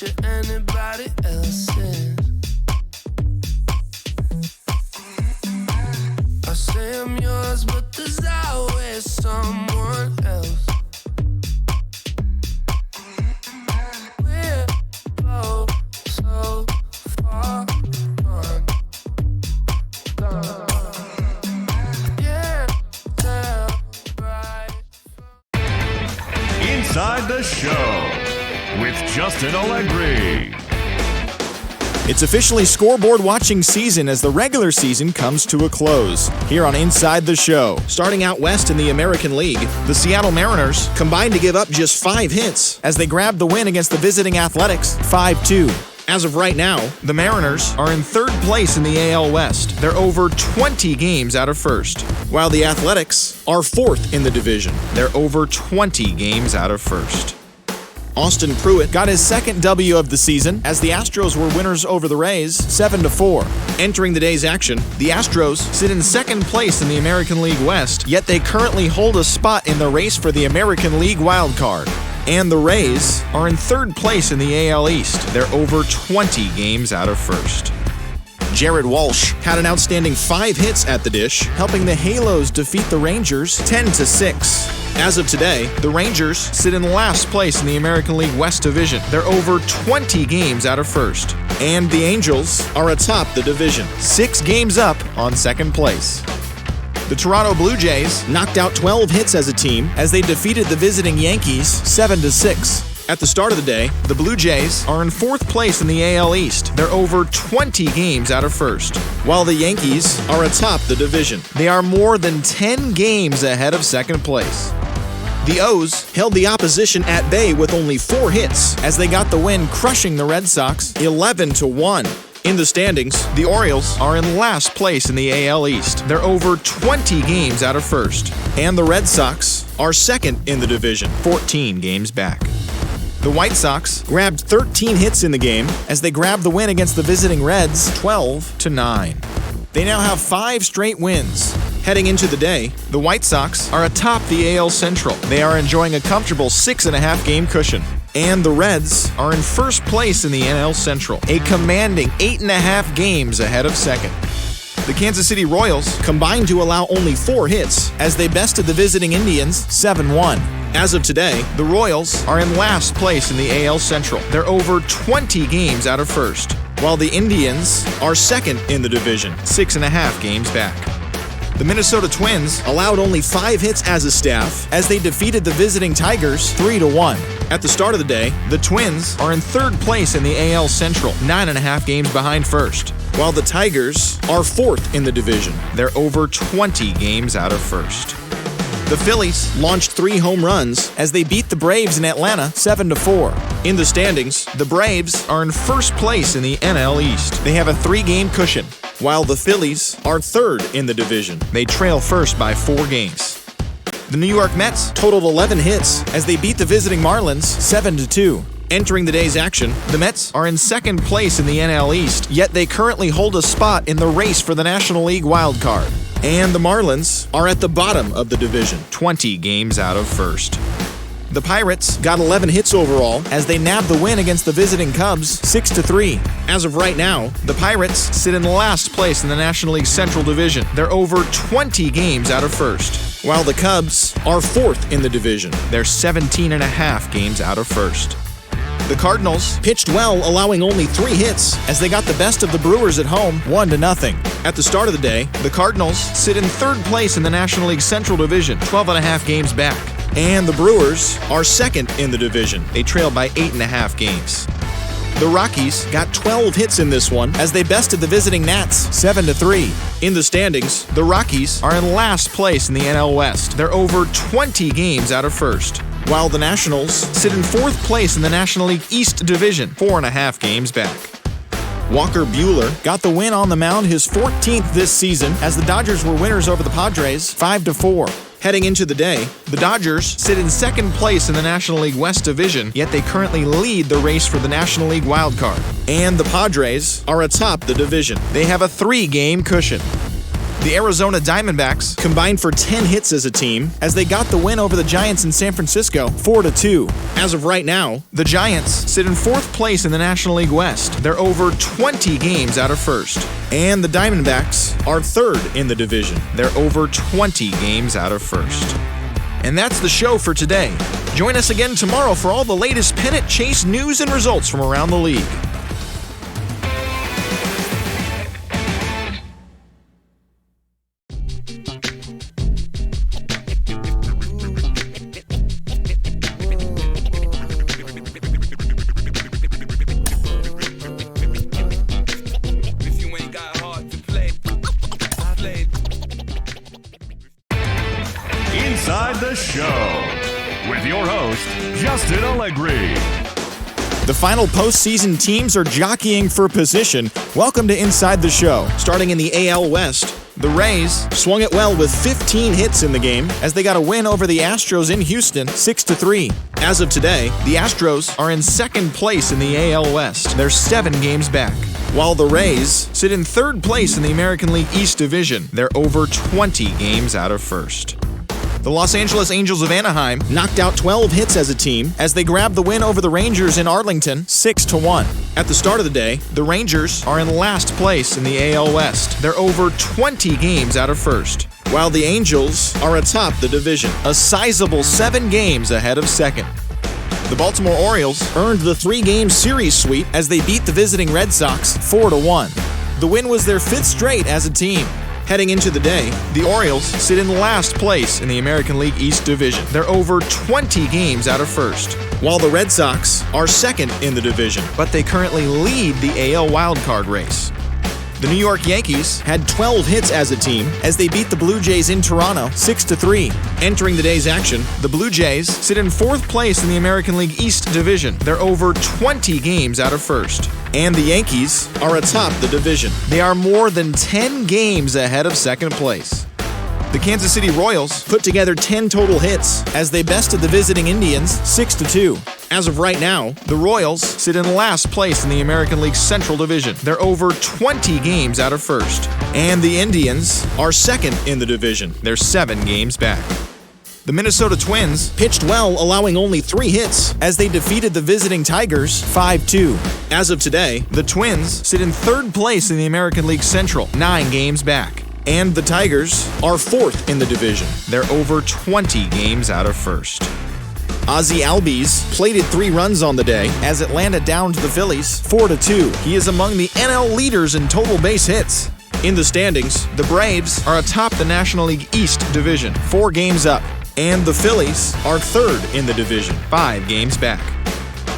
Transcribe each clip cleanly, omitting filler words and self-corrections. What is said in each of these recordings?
what you anybody else is. I say I'm yours, but there's always someone else. We're both so far gone. Yeah, tell right. Inside the Show with Justin Allegri. It's officially scoreboard watching season as the regular season comes to a close. Here on Inside the Show, starting out west in the American League, the Seattle Mariners combined to give up just 5 hits as they grabbed the win against the visiting Athletics 5-2. As of right now, the Mariners are in 3rd place in the AL West. They're over 20 games out of 1st, while the Athletics are 4th in the division. They're over 20 games out of 1st. Austin Pruitt got his 2nd W of the season as the Astros were winners over the Rays 7-4. Entering the day's action, the Astros sit in 2nd place in the American League West, yet they currently hold a spot in the race for the American League wildcard. And the Rays are in 3rd place in the AL East. They're over 20 games out of 1st. Jared Walsh had an outstanding 5 hits at the dish, helping the Halos defeat the Rangers 10-6. As of today, the Rangers sit in last place in the American League West Division. They're over 20 games out of 1st. And the Angels are atop the division, 6 games up on 2nd place. The Toronto Blue Jays knocked out 12 hits as a team as they defeated the visiting Yankees 7-6. At the start of the day, the Blue Jays are in 4th place in the AL East. They're over 20 games out of 1st, while the Yankees are atop the division. They are more than 10 games ahead of 2nd place. The O's held the opposition at bay with only 4 hits as they got the win, crushing the Red Sox 11-1. In the standings, the Orioles are in last place in the AL East. They're over 20 games out of 1st. And the Red Sox are 2nd in the division, 14 games back. The White Sox grabbed 13 hits in the game as they grabbed the win against the visiting Reds 12-9. They now have 5 straight wins. Heading into the day, the White Sox are atop the AL Central. They are enjoying a comfortable 6.5 game cushion. And the Reds are in 1st place in the NL Central, a commanding 8.5 games ahead of 2nd. The Kansas City Royals combined to allow only 4 hits as they bested the visiting Indians 7-1. As of today, the Royals are in last place in the AL Central. They're over 20 games out of 1st, while the Indians are 2nd in the division, 6.5 games back. The Minnesota Twins allowed only 5 hits as a staff as they defeated the visiting Tigers 3-1. At the start of the day, the Twins are in 3rd place in the AL Central, 9.5 games behind 1st, while the Tigers are 4th in the division. They're over 20 games out of 1st. The Phillies launched 3 home runs as they beat the Braves in Atlanta 7-4. In the standings, the Braves are in 1st place in the NL East. They have a 3-game cushion, while the Phillies are 3rd in the division. They trail 1st by 4 games. The New York Mets totaled 11 hits as they beat the visiting Marlins 7-2. Entering the day's action, the Mets are in 2nd place in the NL East, yet they currently hold a spot in the race for the National League wildcard. And the Marlins are at the bottom of the division, 20 games out of 1st. The Pirates got 11 hits overall as they nabbed the win against the visiting Cubs 6-3. As of right now, the Pirates sit in last place in the National League Central Division. They're over 20 games out of 1st, while the Cubs are 4th in the division. They're 17.5 games out of 1st. The Cardinals pitched well, allowing only 3 hits as they got the best of the Brewers at home 1-0. At the start of the day, the Cardinals sit in 3rd place in the National League Central Division, 12.5 games back. And the Brewers are 2nd in the division. They trail by 8.5 games. The Rockies got 12 hits in this one as they bested the visiting Nats 7-3. In the standings, the Rockies are in last place in the NL West. They're over 20 games out of 1st, while the Nationals sit in 4th place in the National League East Division, 4.5 games back. Walker Buehler got the win on the mound, his 14th this season, as the Dodgers were winners over the Padres 5-4. Heading into the day, the Dodgers sit in 2nd place in the National League West Division, yet they currently lead the race for the National League wildcard. And the Padres are atop the division. They have a 3-game cushion. the Arizona Diamondbacks combined for 10 hits as a team as they got the win over the Giants in San Francisco 4-2. As of right now, the Giants sit in 4th place in the National League West. They're over 20 games out of 1st. And the Diamondbacks are 3rd in the division. They're over 20 games out of 1st. And that's the show for today. Join us again tomorrow for all the latest pennant chase news and results from around the league. Inside the Show with your host, Justin Allegri. The final postseason teams are jockeying for position. Welcome to Inside the Show. Starting in the AL West, the Rays swung it well with 15 hits in the game as they got a win over the Astros in Houston 6-3. As of today, the Astros are in 2nd place in the AL West. They're 7 games back. While the Rays sit in 3rd place in the American League East Division. They're over 20 games out of 1st. The Los Angeles Angels of Anaheim knocked out 12 hits as a team as they grabbed the win over the Rangers in Arlington 6-1. At the start of the day, the Rangers are in last place in the AL West. They're over 20 games out of 1st, while the Angels are atop the division, a sizable 7 games ahead of 2nd. The Baltimore Orioles earned the 3-game series sweep as they beat the visiting Red Sox 4-1. The win was their 5th straight as a team. Heading into the day, the Orioles sit in last place in the American League East Division. They're over 20 games out of 1st, while the Red Sox are 2nd in the division, but they currently lead the AL wildcard race. The New York Yankees had 12 hits as a team as they beat the Blue Jays in Toronto 6-3. Entering the day's action, the Blue Jays sit in 4th place in the American League East Division. They're over 20 games out of 1st. And the Yankees are atop the division. They are more than 10 games ahead of 2nd place. The Kansas City Royals put together 10 total hits as they bested the visiting Indians 6-2. As of right now, the Royals sit in last place in the American League Central Division. They're over 20 games out of 1st. And the Indians are 2nd in the division. They're 7 games back. The Minnesota Twins pitched well, allowing only 3 hits as they defeated the visiting Tigers 5-2. As of today, the Twins sit in 3rd place in the American League Central, 9 games back. And the Tigers are 4th in the division. They're over 20 games out of 1st. Ozzie Albies plated 3 runs on the day as Atlanta downed the Phillies 4-2. He is among the NL leaders in total base hits. In the standings, the Braves are atop the National League East Division, 4 games up. And the Phillies are 3rd in the division, 5 games back.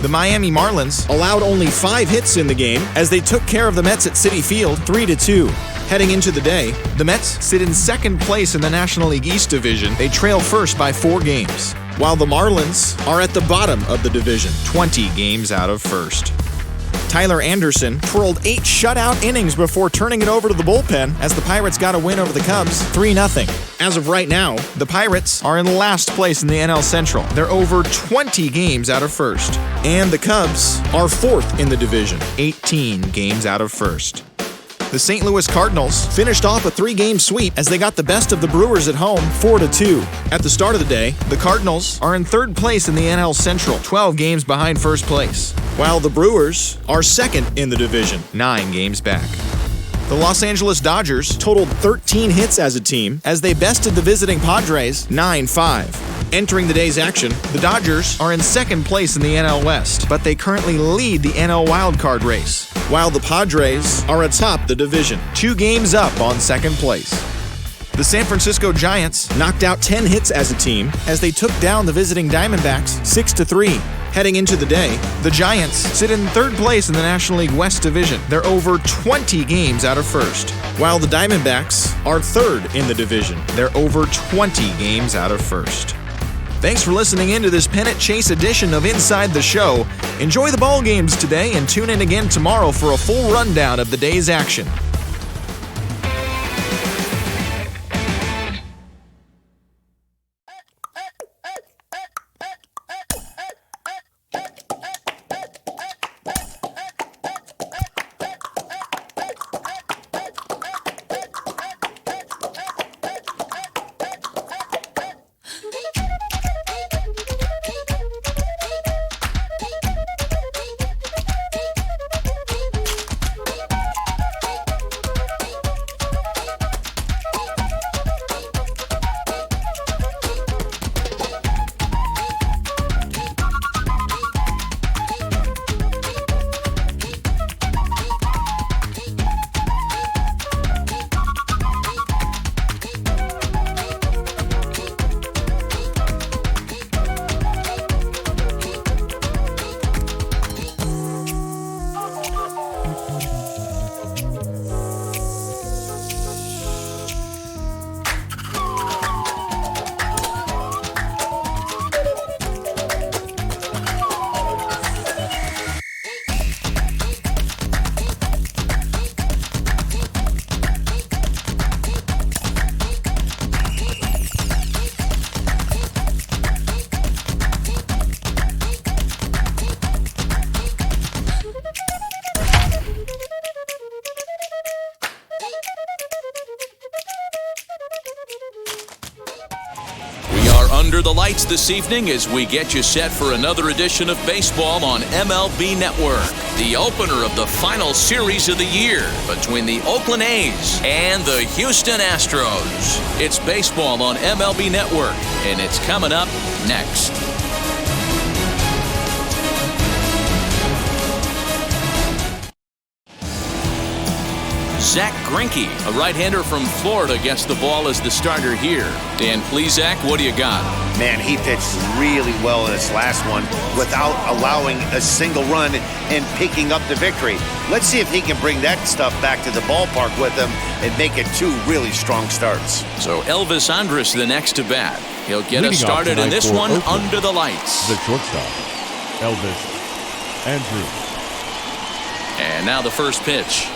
The Miami Marlins allowed only 5 hits in the game as they took care of the Mets at Citi Field 3-2. Heading into the day, the Mets sit in 2nd place in the National League East Division. They trail first by 4 games, while the Marlins are at the bottom of the division, 20 games out of 1st. Tyler Anderson twirled 8 shutout innings before turning it over to the bullpen as the Pirates got a win over the Cubs 3-0. As of right now, the Pirates are in last place in the NL Central. They're over 20 games out of 1st. And the Cubs are 4th in the division, 18 games out of 1st. The St. Louis Cardinals finished off a 3-game sweep as they got the best of the Brewers at home 4-2. At the start of the day, the Cardinals are in 3rd place in the NL Central, 12 games behind 1st place, while the Brewers are 2nd in the division, 9 games back. The Los Angeles Dodgers totaled 13 hits as a team as they bested the visiting Padres 9-5. Entering the day's action, the Dodgers are in 2nd place in the NL West, but they currently lead the NL wildcard race, while the Padres are atop the division, 2 games up on 2nd place. The San Francisco Giants knocked out 10 hits as a team as they took down the visiting Diamondbacks 6-3. Heading into the day, the Giants sit in 3rd place in the National League West Division. They're over 20 games out of 1st, while the Diamondbacks are 3rd in the division. They're over 20 games out of 1st. Thanks for listening in to this pennant chase edition of Inside the Show. Enjoy the ball games today and tune in again tomorrow for a full rundown of the day's action. Under the lights this evening as we get you set for another edition of baseball on MLB Network. The opener of the final series of the year between the Oakland A's and the Houston Astros. It's baseball on MLB Network, and it's coming up next. Zach Greinke, a right-hander from Florida, gets the ball as the starter here. Dan, please, Zach, what do you got? Man, he pitched really well in this last one without allowing a single run and picking up the victory. Let's see if he can bring that stuff back to the ballpark with him and make it 2 really strong starts. So Elvis Andrus the next to bat. He'll get us started in this one Oakland, under the lights. The shortstop, Elvis Andrus. And now the first pitch.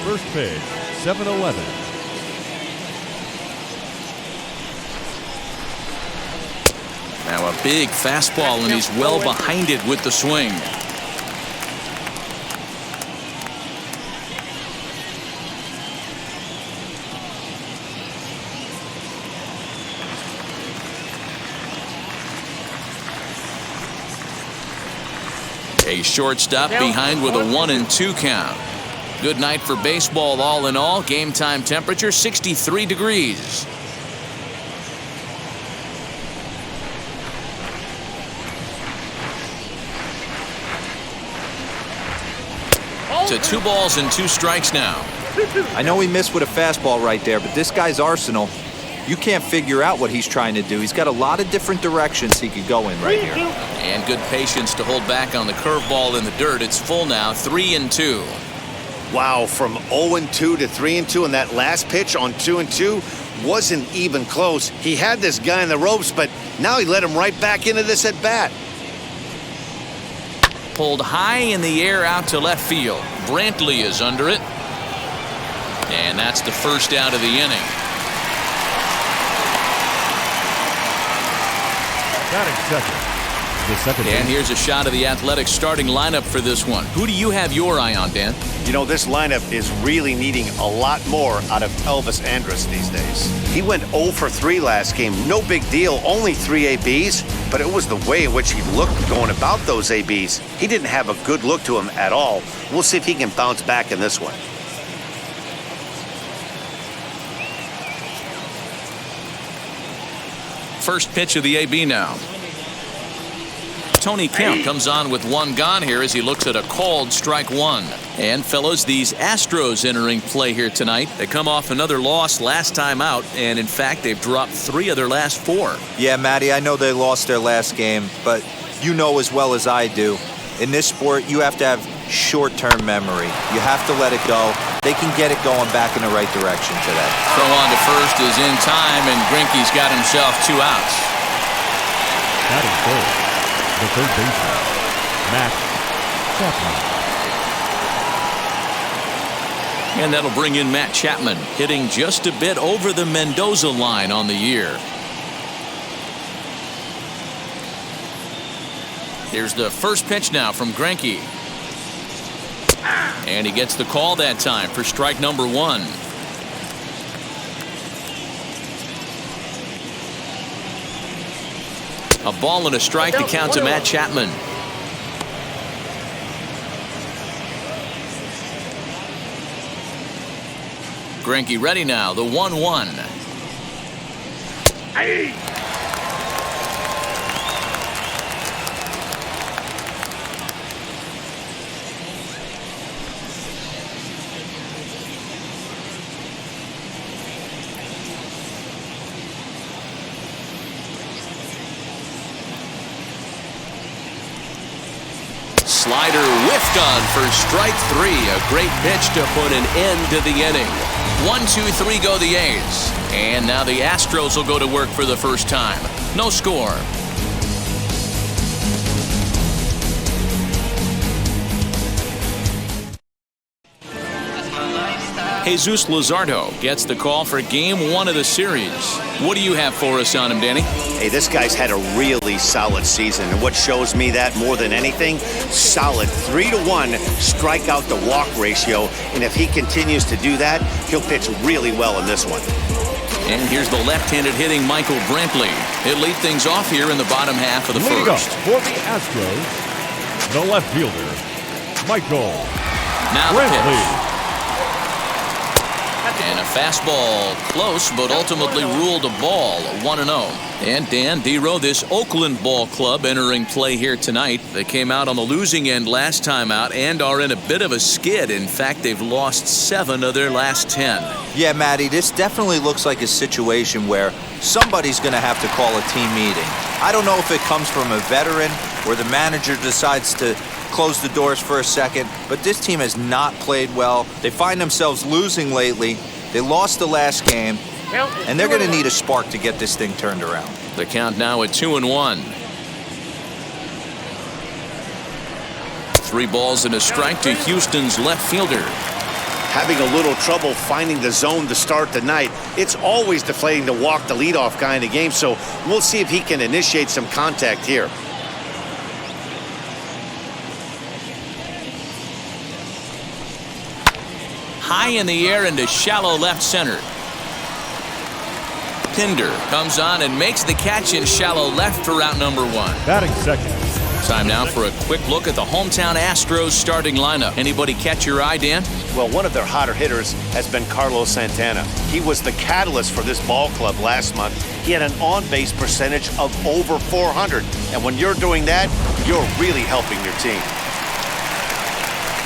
First pitch, 7-11. Now a big fastball, and he's well behind it with the swing. A shortstop behind with a 1-2 count. Good night for baseball all in all. Game time temperature 63 degrees. To 2 balls and 2 strikes now. I know he missed with a fastball right there, but this guy's arsenal, you can't figure out what he's trying to do. He's got a lot of different directions he could go in right here. And good patience to hold back on the curveball in the dirt. It's full now, 3-2. Wow, from 0-2 to 3-2, and that last pitch on 2-2 wasn't even close. He had this guy in the ropes, but now he let him right back into this at bat. Pulled high in the air out to left field. Brantley is under it. And that's the first out of the inning. Batting second. The second And here's a shot of the Athletics starting lineup for this one. Who do you have your eye on, Dan? You know, this lineup is really needing a lot more out of Elvis Andrus these days. He went 0 for 3 last game. No big deal, only 3 ABs, but it was the way in which he looked going about those ABs. He didn't have a good look to him at all. We'll see if he can bounce back in this one. First pitch of the AB now. Tony Kemp comes on with 1 gone here as he looks at a called strike 1. And fellas, these Astros entering play here tonight. They come off another loss last time out, and in fact they've dropped 3 of their last 4. Yeah, Matty, I know they lost their last game, but you know as well as I do, in this sport you have to have short-term memory. You have to let it go. They can get it going back in the right direction today. Throw on to first is in time, and Greinke's got himself 2 outs. Batting third. The third baseman, Matt Chapman. And that'll bring in Matt Chapman, hitting just a bit over the Mendoza line on the year. Here's the first pitch now from Greinke. And he gets the call that time for strike number 1. A ball and a strike to count to Matt Chapman. Greinke ready now, the 1-1. Slider whiffed on for strike 3. A great pitch to put an end to the inning. 1-2-3 go the A's. And now the Astros will go to work for the first time. No score. Jesus Luzardo gets the call for Game 1 of the series. What do you have for us on him, Danny? Hey, this guy's had a really solid season, and what shows me that more than anything, solid 3-to-1 strikeout to walk ratio, and if he continues to do that, he'll pitch really well in this one. And here's the left-handed hitting Michael Brantley. He'll lead things off here in the bottom half of the Leading up first. for the Astros, the left fielder, Michael Now the Brantley. pitch. And a fastball close, but ultimately ruled a ball, 1-0. And Dan Dero, this Oakland ball club entering play here tonight. They came out on the losing end last time out and are in a bit of a skid. In fact, they've lost 7 of their last 10. Yeah, Matty, this definitely looks like a situation where somebody's going to have to call a team meeting. I don't know if it comes from a veteran or the manager decides to close the doors for a second, but this team has not played well. They find themselves losing lately. They lost the last game, and they're going to need a spark to get this thing turned around. The count now at 2-1. 3 balls and a strike to Houston's left fielder. Having a little trouble finding the zone to start the night. It's always deflating to walk the leadoff guy in the game, so we'll see if he can initiate some contact here. High in the air into shallow left center. Pinder comes on and makes the catch in shallow left for out number 1. Batting second. Time now for a quick look at the hometown Astros starting lineup. Anybody catch your eye, Dan? Well, one of their hotter hitters has been Carlos Santana. He was the catalyst for this ball club last month. He had an on-base percentage of over 400. And when you're doing that, you're really helping your team.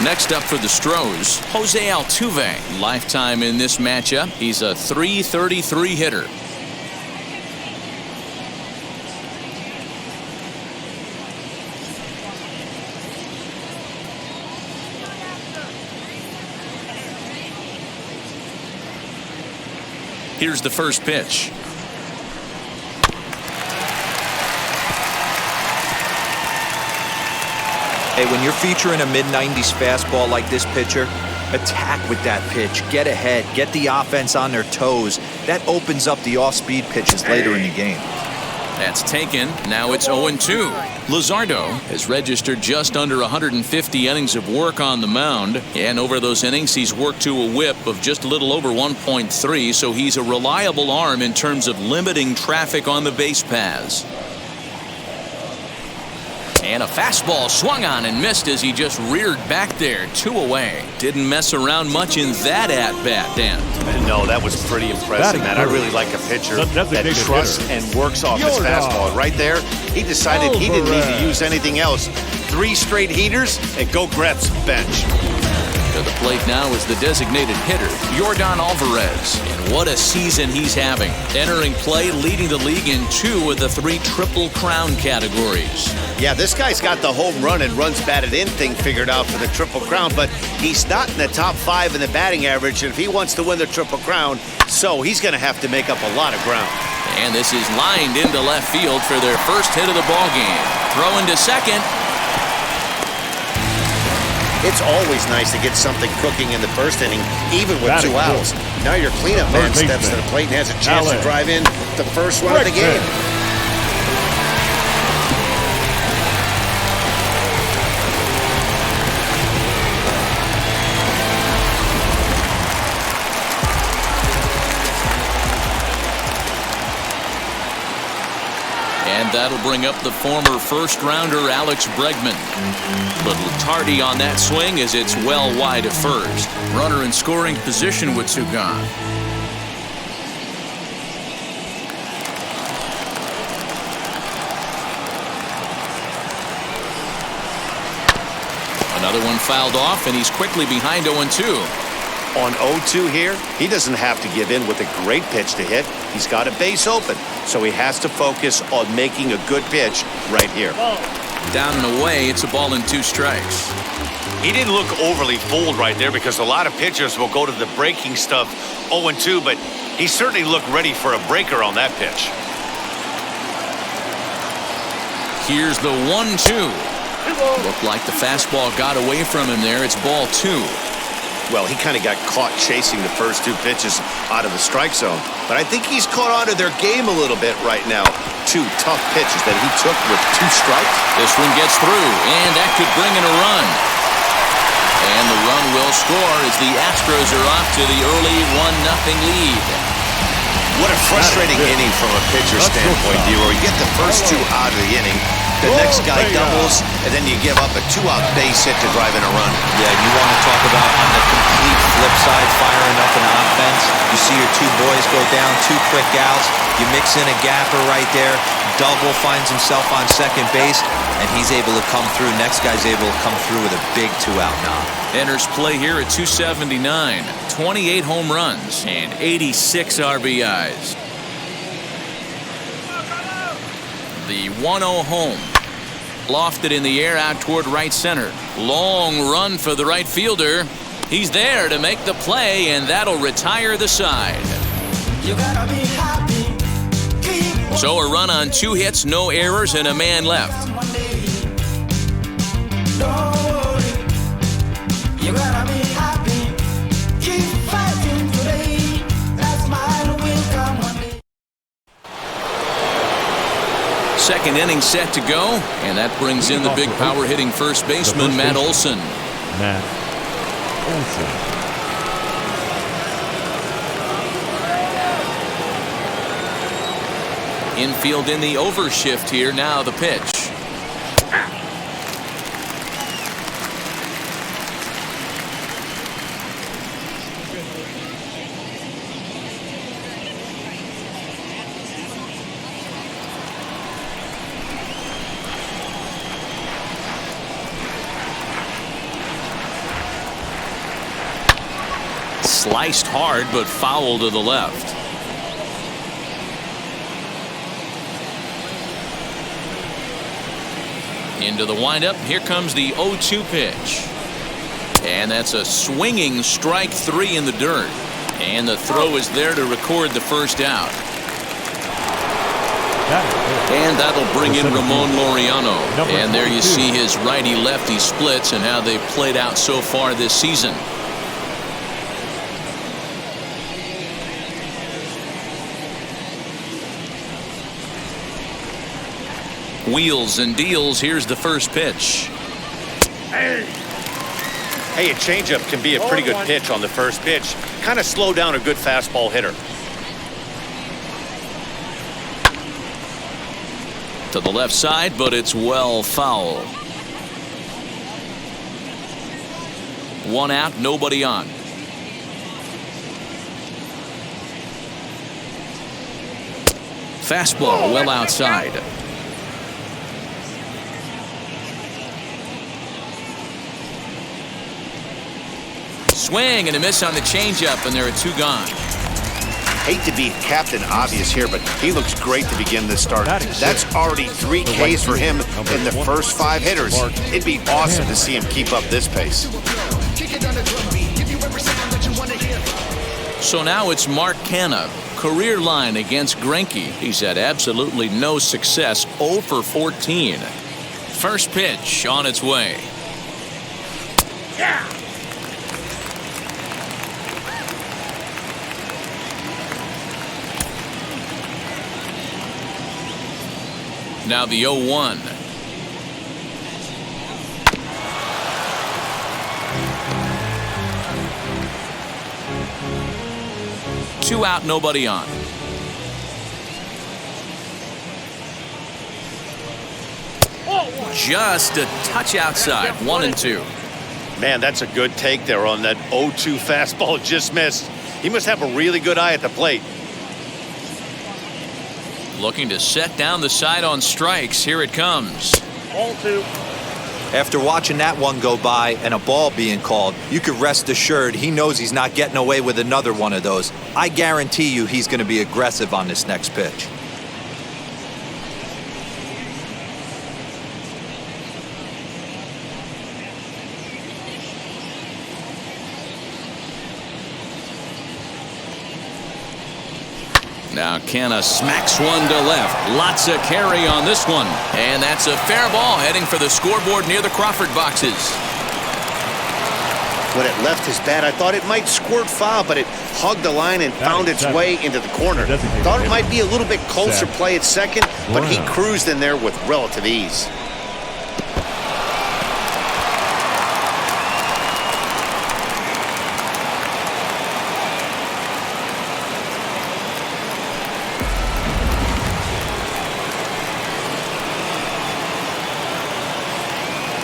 Next up for the Astros, Jose Altuve. Lifetime in this matchup. He's a .333 hitter. Here's the first pitch. Hey, when you're featuring a mid-90s fastball like this pitcher, attack with that pitch. Get ahead. Get the offense on their toes. That opens up the off-speed pitches later in the game. That's taken. Now it's 0-2. Luzardo has registered just under 150 innings of work on the mound. And over those innings, he's worked to a whip of just a little over 1.3. So he's a reliable arm in terms of limiting traffic on the base paths. And a fastball swung on and missed as he just reared back there, 2 away. Didn't mess around much in that at-bat, Dan. No, that was pretty impressive, man. I really like a pitcher that trusts and works off his fastball. Right there, he decided he didn't need to use anything else. 3 straight heaters and go grab some bench. To the plate now is the designated hitter, Yordan Alvarez. And what a season he's having. Entering play, leading the league in 2 of the 3 Triple Crown categories. Yeah, this guy's got the home run and runs batted in thing figured out for the Triple Crown, but he's not in the top 5 in the batting average, and if he wants to win the Triple Crown, so he's going to have to make up a lot of ground. And this is lined into left field for their first hit of the ball game. Throwing to second. It's always nice to get something cooking in the first inning, even with 2 outs. Now your cleanup man steps to the plate and has a chance to drive in the first run of the game. And that'll bring up the former first-rounder Alex Bregman. But Lutardi on that swing as it's well wide of first. Runner in scoring position with 2 gone. Another one fouled off, and he's quickly behind 0-2. On 0-2 here, he doesn't have to give in with a great pitch to hit. He's got a base open, so he has to focus on making a good pitch right here. Down and away, it's a ball and 2 strikes. He didn't look overly fooled right there because a lot of pitchers will go to the breaking stuff 0-2, but he certainly looked ready for a breaker on that pitch. Here's the 1-2. Looked like the fastball got away from him there. It's ball 2. Well, he kind of got caught chasing the first two pitches out of the strike zone. But I think he's caught on to their game a little bit right now. Two tough pitches that he took with 2 strikes. This one gets through, and that could bring in a run. And the run will score as the Astros are off to the early 1-0 lead. What a frustrating inning from a pitcher standpoint, D-Roy. You get the first 2 out of the inning. The next guy doubles, and then you give up a 2-out base hit to drive in a run. Yeah, you want to talk about on the complete flip side, firing up an offense. You see your 2 boys go down, 2 quick outs. You mix in a gapper right there. Double finds himself on second base, and he's able to come through. Next guy's able to come through with a big 2-out knock. Enters play here at 279, 28 home runs, and 86 RBIs. The 1-0 home. Lofted in the air out toward right center. Long run for the right fielder. He's there to make the play, and that'll retire the side. You gotta be happy. So a run on 2 hits, no errors, and a man left. Don't worry. You gotta be happy. Keep fighting today. That smile will come one day. Second inning set to go, and that brings in the big power hitting first baseman, Matt Olson. Matt Olson. Infield in the overshift here. Now the pitch. Sliced hard, but foul to the left. Into the windup. Here comes the 0-2 pitch. And that's a swinging strike 3 in the dirt. And the throw is there to record the first out. And that'll bring in Ramon Laureano. And there you see his righty-lefty splits and how they've played out so far this season. Wheels and deals. Here's the first pitch. Hey, a changeup can be a pretty good pitch on the first pitch. Kind of slow down a good fastball hitter. To the left side, but it's well foul. 1 out, nobody on. Fastball well outside. Swing and a miss on the changeup, and there are 2 gone. Hate to be Captain Obvious here, but he looks great to begin this start. That's already 3 Ks for him in the first 5 hitters. It'd be awesome to see him keep up this pace. So now it's Mark Canha. Career line against Greinke. He's had absolutely no success. 0 for 14. First pitch on its way. Yeah. Now the 0-1. Two out, nobody on. Just a touch outside. 1-2. Man, that's a good take there on that 0-2 fastball. Just missed. He must have a really good eye at the plate. Looking to set down the side on strikes. Here it comes. 0-2. After watching that one go by and a ball being called, you could rest assured he knows he's not getting away with another one of those. I guarantee you he's going to be aggressive on this next pitch. Now Canha smacks one to left. Lots of carry on this one. And that's a fair ball heading for the scoreboard near the Crawford boxes. When it left his bat, I thought it might squirt foul, but it hugged the line and found its way into the corner. Thought it might be a little bit closer play at second, but he cruised in there with relative ease.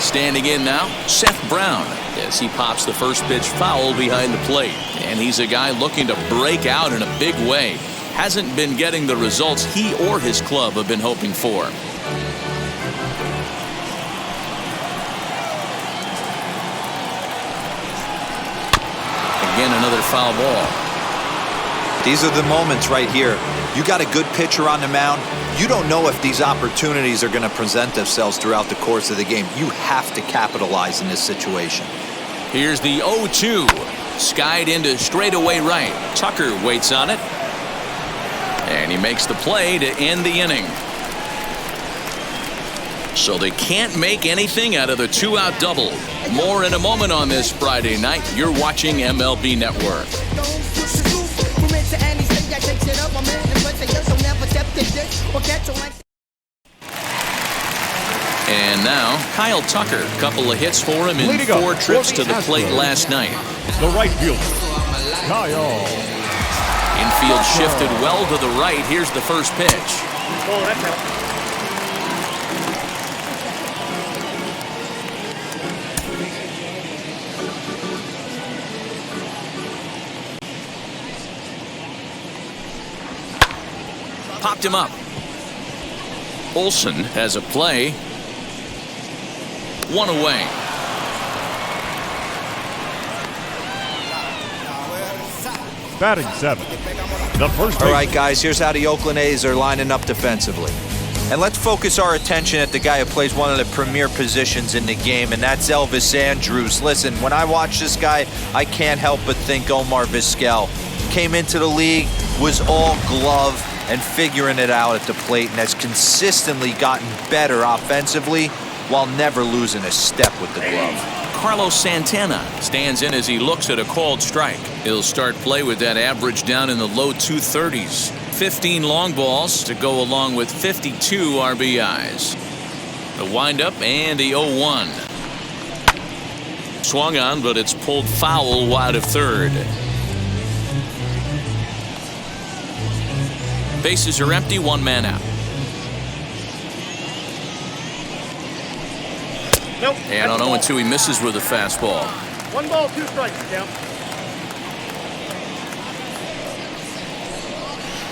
Standing in now, Seth Brown, as he pops the first pitch foul behind the plate. And he's a guy looking to break out in a big way. Hasn't been getting the results he or his club have been hoping for. Again, another foul ball. These are the moments right here. You got a good pitcher on the mound. You don't know if these opportunities are going to present themselves throughout the course of the game. You have to capitalize in this situation. Here's the 0-2. Skied into straightaway right. Tucker waits on it. And he makes the play to end the inning. So they can't make anything out of the two-out double. More in a moment on this Friday night. You're watching MLB Network. And now, Kyle Tucker. A couple of hits for him in 4 trips to the plate last night. The right fielder, Kyle. Infield shifted well to the right. Here's the first pitch. Oh, that's out. Popped him up. Olsen has a play. 1 away. Batting 7. The first. All right, guys, here's how the Oakland A's are lining up defensively. And let's focus our attention at the guy who plays one of the premier positions in the game, and that's Elvis Andrus. Listen, when I watch this guy, I can't help but think Omar Vizquel. Came into the league, was all glove and figuring it out at the plate, and has consistently gotten better offensively while never losing a step with the glove. Carlos Santana stands in as he looks at a called strike. He'll start play with that average down in the low 230s. 15 long balls to go along with 52 RBIs. The windup and the 0-1. Swung on, but it's pulled foul wide of third. Bases are empty, 1 man out. Nope. And on 0-2, he misses with a fastball. 1 ball, 2 strikes, count.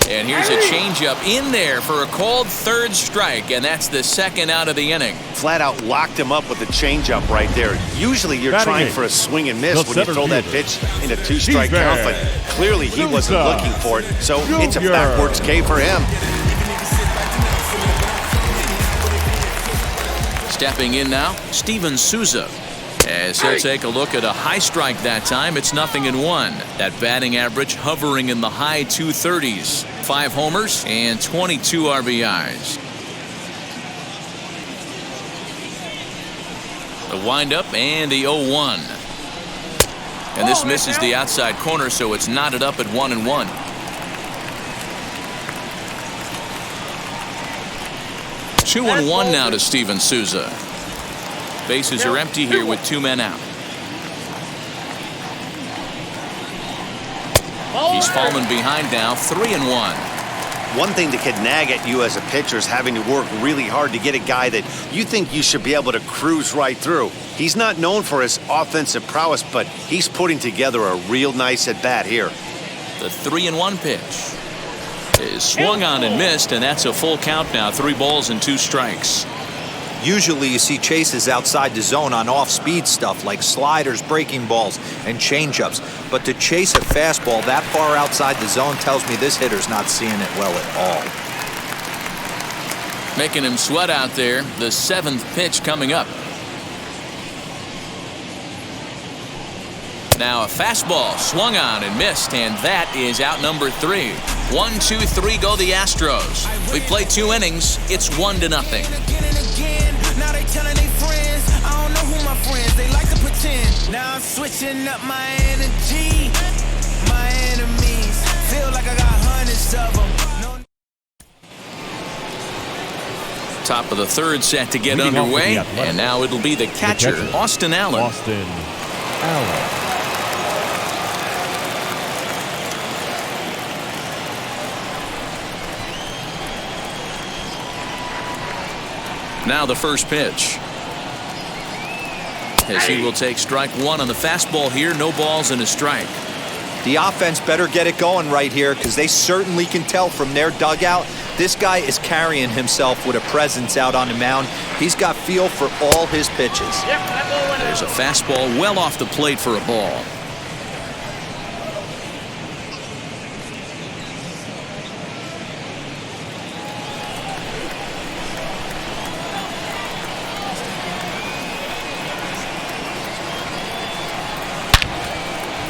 And here's a changeup in there for a called third strike, and that's the second out of the inning. Flat out locked him up with the changeup right there. Usually you're trying for a swing and miss when you throw that pitch in a 2-strike count, but clearly he wasn't looking for it, so it's a backwards K for him. Stepping in now, Steven Souza. As he'll take a look at a high strike that time, it's 0-1. That batting average hovering in the high 230s. 5 homers and 22 RBIs. The windup and the 0-1. And this misses the outside corner, so it's knotted up at 1-1. Two and 1 now to Steven Souza. Bases are empty here with 2 men out. He's fallen behind now, 3-1. One thing that could nag at you as a pitcher is having to work really hard to get a guy that you think you should be able to cruise right through. He's not known for his offensive prowess, but he's putting together a real nice at-bat here. The 3-1 pitch is swung on and missed, and that's a full count now. 3 balls and 2 strikes. Usually you see chases outside the zone on off-speed stuff like sliders, breaking balls, and changeups. But to chase a fastball that far outside the zone tells me this hitter's not seeing it well at all. Making him sweat out there. The 7th pitch coming up. Now a fastball swung on and missed, and that is out number 3. 1, 2, 3 go the Astros. We play 2 innings. It's 1-0. Now they telling their friends, I don't know who my friends, they like to pretend. Now I'm switching up my energy. My enemies feel like I got hundreds of them. Top of the third set to get underway, and now it'll be the catcher, Austin Allen. Austin Allen. Now the first pitch. As he will take strike one on the fastball here, no balls and a strike. The offense better get it going right here because they certainly can tell from their dugout this guy is carrying himself with a presence out on the mound. He's got feel for all his pitches. There's a fastball well off the plate for a ball.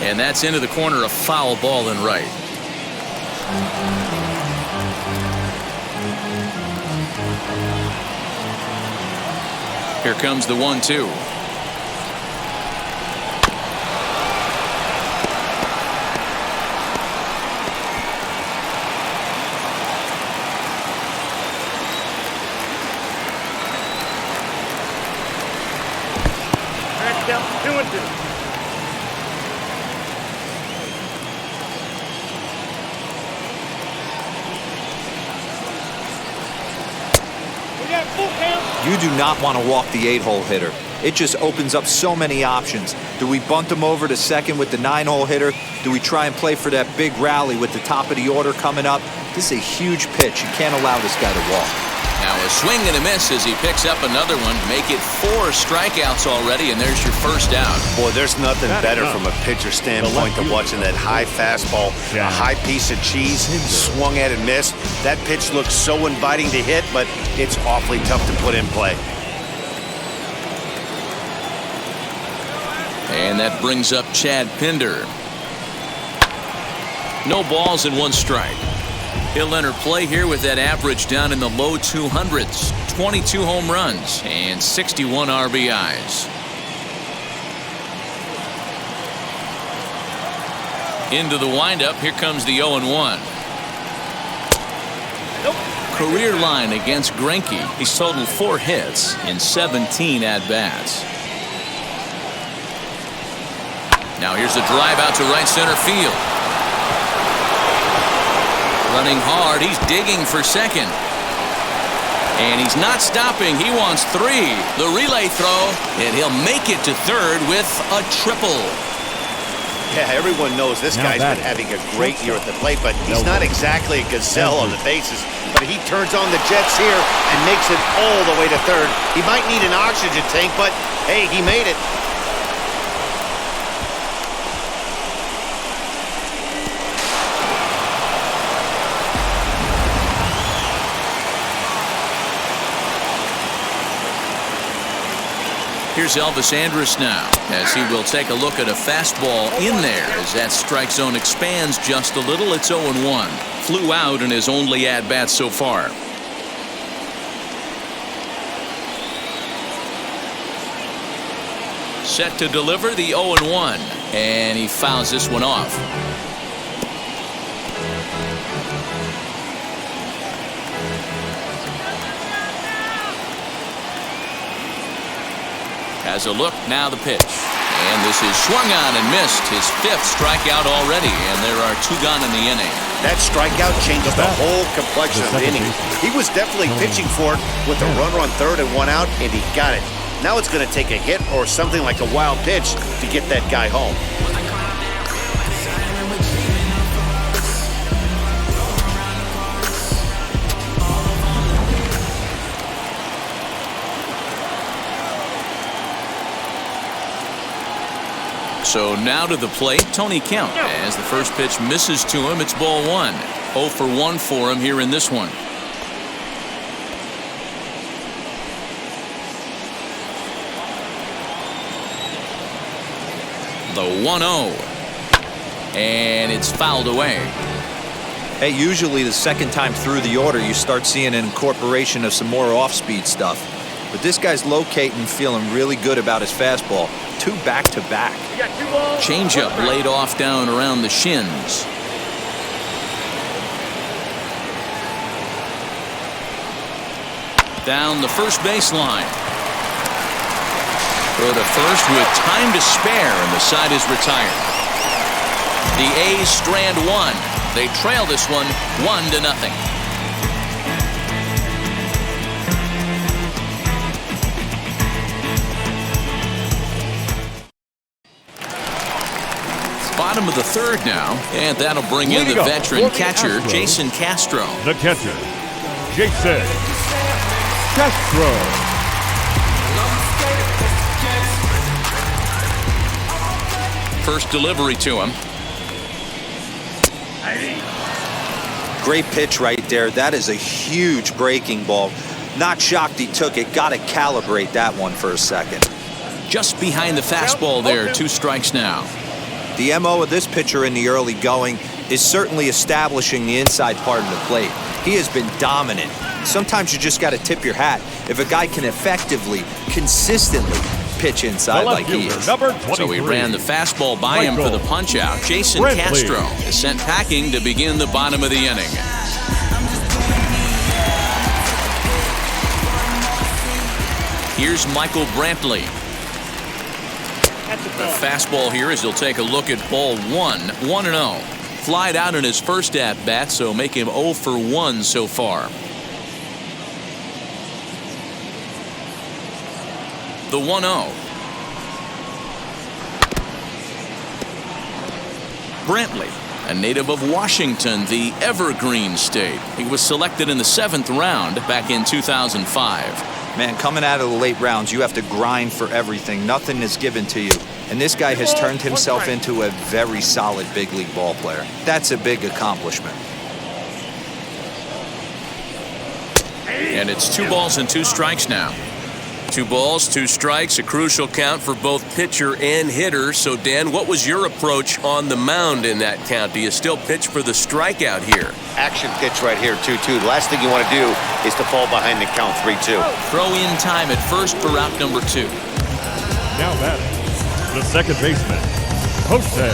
And that's into the corner, a foul ball and right. Here comes the 1-2. That's down 2-2. You do not want to walk the 8-hole hitter. It just opens up so many options. Do we bunt him over to second with the 9-hole hitter? Do we try and play for that big rally with the top of the order coming up? This is a huge pitch. You can't allow this guy to walk. Now a swing and a miss as he picks up another one. Make it 4 strikeouts already, and there's your first out. Boy, there's nothing better from a pitcher standpoint than watching that high fastball, a high piece of cheese, swung at and missed. That pitch looks so inviting to hit, but it's awfully tough to put in play. And that brings up Chad Pinder. No balls and 1 strike. He'll enter play here with that average down in the low 200s. 22 home runs and 61 RBIs. Into the windup. Here comes the 0-1. Career line against Greinke. He's totaled 4 hits in 17 at-bats. Now here's a drive out to right center field. Running hard, he's digging for second. And he's not stopping, he wants 3. The relay throw, and he'll make it to third with a triple. Yeah, everyone knows this guy's been having a great year at the plate, but he's not exactly a gazelle on the bases. But he turns on the jets here and makes it all the way to third. He might need an oxygen tank, but hey, he made it. Here's Elvis Andrus now, as he will take a look at a fastball in there as that strike zone expands just a little. It's 0-1. Flew out in his only at-bat so far. Set to deliver the 0-1, and he fouls this one off. Has a look, now the pitch. And this is swung on and missed. His 5th strikeout already, and there are 2 gone in the inning. That strikeout changes the whole complexion of the inning. He was definitely pitching for it with a runner on third and 1 out, and he got it. Now it's going to take a hit or something like a wild pitch to get that guy home. So now to the plate, Tony Kemp. As the first pitch misses to him, it's ball 1. 0 for 1 for him here in this one. The 1-0. And it's fouled away. Hey, usually the second time through the order, you start seeing an incorporation of some more off-speed stuff. But this guy's locating, feeling really good about his fastball. 2 back-to-back. You got 2 balls. Changeup laid off down around the shins. Down the first baseline. Throw to first with time to spare, and the side is retired. The A's strand 1. They trail this one 1-0. Bottom of the third now, and that'll bring in the veteran catcher, Jason Castro. The catcher, Jason Castro. First delivery to him. Great pitch right there. That is a huge breaking ball. Not shocked he took it. Got to calibrate that one for a second. Just behind the fastball there. 2 strikes now. The MO of this pitcher in the early going is certainly establishing the inside part of the plate. He has been dominant. Sometimes you just got to tip your hat if a guy can effectively, consistently pitch inside like he is. So he ran the fastball by him for the punch out. Jason Castro is sent packing to begin the bottom of the inning. Here's Michael Brantley. The fastball here as he'll take a look at ball 1. 1-0. Flied out in his first at-bat, so make him 0 for 1 so far. The 1-0. Brantley, a native of Washington, the Evergreen State. He was selected in the 7th round back in 2005. Man, coming out of the late rounds, you have to grind for everything. Nothing is given to you. And this guy has turned himself into a very solid big league ball player. That's a big accomplishment. And it's 2 balls and 2 strikes now. 2 balls, 2 strikes, a crucial count for both pitcher and hitter. So, Dan, what was your approach on the mound in that count? Do you still pitch for the strikeout here? Action pitch right here, 2-2. The last thing you want to do is to fall behind the count 3-2. Throw in time at first for out number 2. Now batting, the second baseman, Jose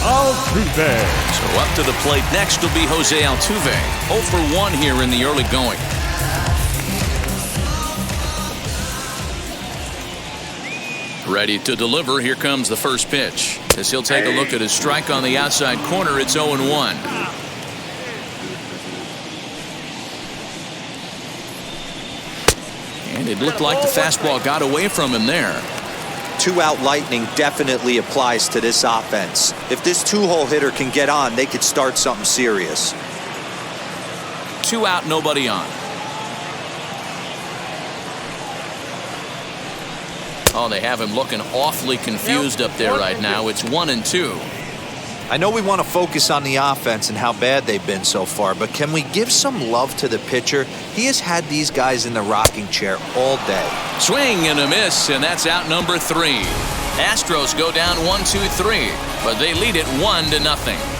Altuve. So up to the plate next will be Jose Altuve. 0 for 1 here in the early going. Ready to deliver. Here comes the first pitch. As he'll take a look at his strike on the outside corner, it's 0-1. And it looked like the fastball got away from him there. 2-out lightning definitely applies to this offense. If this 2-hole hitter can get on, they could start something serious. 2 out, nobody on. Oh, they have him looking awfully confused up there right now. It's 1-2. I know we want to focus on the offense and how bad they've been so far, but can we give some love to the pitcher? He has had these guys in the rocking chair all day. Swing and a miss, and that's out number 3. Astros go down 1-2-3, but they lead it 1-0.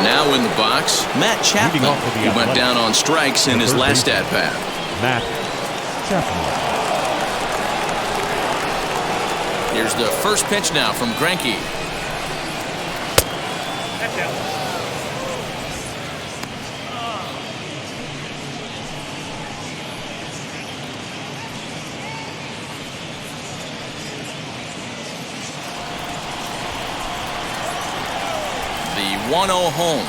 Now in the box, Matt Chapman, who went down on strikes in his last at-bat. Matt Chapman. Here's the first pitch now from Greinke. The 1-0 home.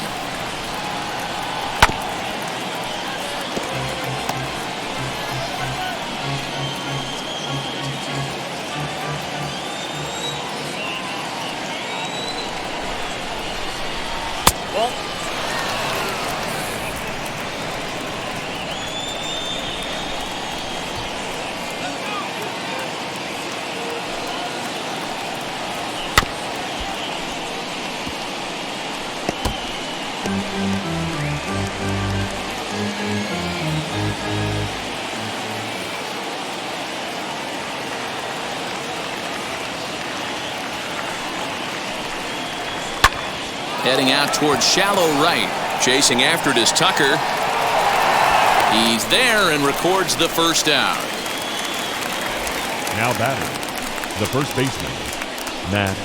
Heading out towards shallow right. Chasing after it is Tucker. He's there and records the first out. Now batting, the first baseman, Matt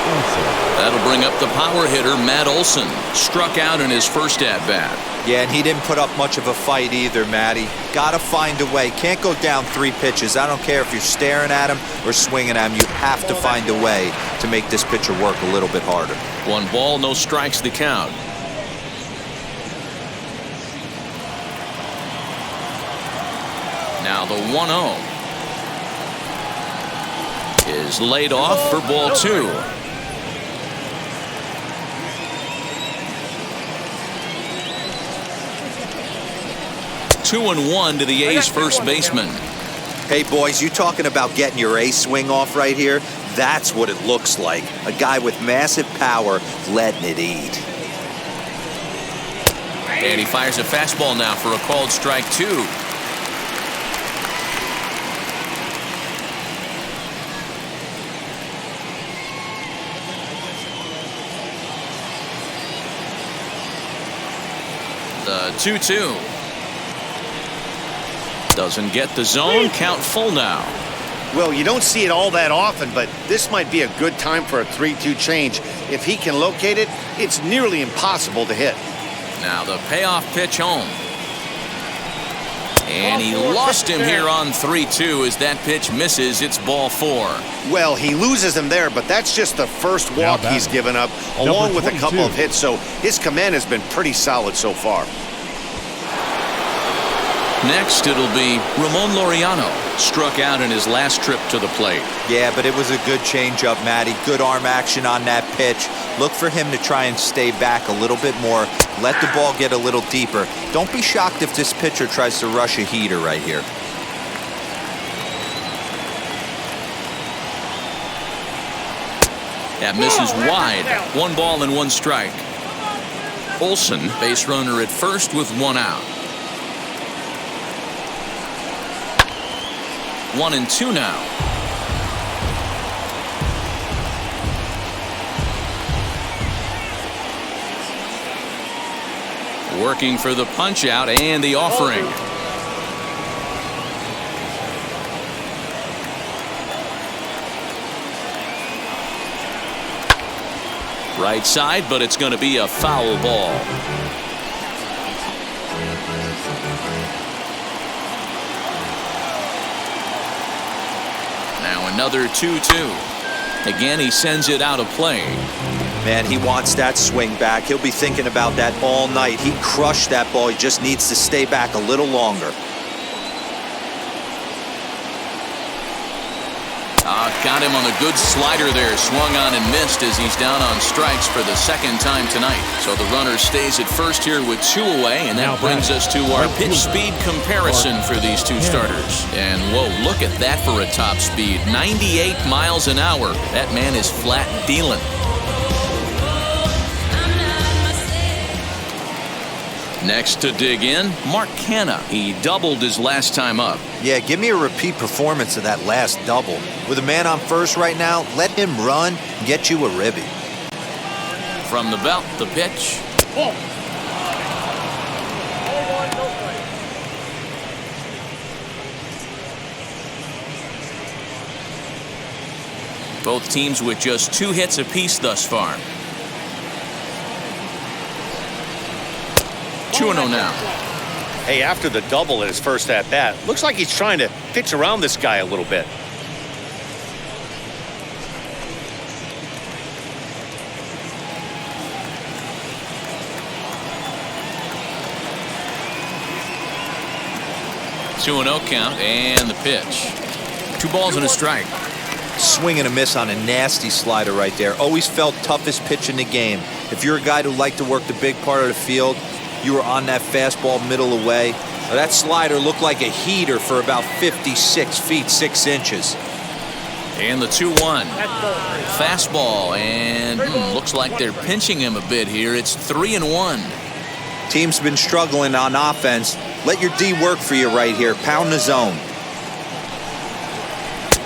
Olson. That'll bring up the power hitter, Matt Olson. Struck out in his first at-bat. Yeah, and he didn't put up much of a fight either, Matty. Gotta find a way. Can't go down 3 pitches. I don't care if you're staring at him or swinging at him. You have to find a way to make this pitcher work a little bit harder. 1 ball, no strikes the count. Now the 1-0 is laid off for ball 2. Two and 1 to the A's first baseman. Hey, boys, you talking about getting your ace swing off right here? That's what it looks like. A guy with massive power letting it eat. And he fires a fastball now for a called strike 2. The 2-2. Doesn't get the zone. Count full now. Well, you don't see it all that often, but this might be a good time for a 3-2 change. If he can locate it, it's nearly impossible to hit. Now the payoff pitch home. And he lost him here on 3-2 as that pitch misses. It's ball 4. Well, he loses him there, but that's just the first walk he's given up, along with a couple of hits, so his command has been pretty solid so far. Next, it'll be Ramon Laureano. Struck out in his last trip to the plate. Yeah, but it was a good changeup, Matty. Good arm action on that pitch. Look for him to try and stay back a little bit more. Let the ball get a little deeper. Don't be shocked if this pitcher tries to rush a heater right here. That misses wide. 1 ball and 1 strike. Olson, base runner at first with 1 out. 1 and 2 now. Working for the punch out and the offering. Right side, but it's going to be a foul ball. Now another 2-2. Again, he sends it out of play. Man, he wants that swing back. He'll be thinking about that all night. He crushed that ball. He just needs to stay back a little longer. Got him on a good slider there. Swung on and missed as he's down on strikes for the 2nd time tonight. So the runner stays at first here with 2 away, and that brings us to our pitch speed comparison for these 2 starters. And whoa, look at that for a top speed. 98 miles an hour. That man is flat dealing. Next to dig in, Mark Canha. He doubled his last time up. Yeah, give me a repeat performance of that last double. With a man on first right now, let him run and get you a ribby. From the belt, the pitch. Both teams with just 2 hits apiece thus far. 2-0 now. Hey, after the double in his first at-bat, looks like he's trying to pitch around this guy a little bit. Two and 0 count and the pitch. 2 balls and a strike. Swing and a miss on a nasty slider right there. Always felt toughest pitch in the game. If you're a guy who liked to work the big part of the field, you were on that fastball middle away. That slider looked like a heater for about 56 feet 6 inches. And the 2-1. Fastball, and looks like they're pinching him a bit here. It's 3-1. Team's been struggling on offense. Let your D work for you right here. Pound the zone.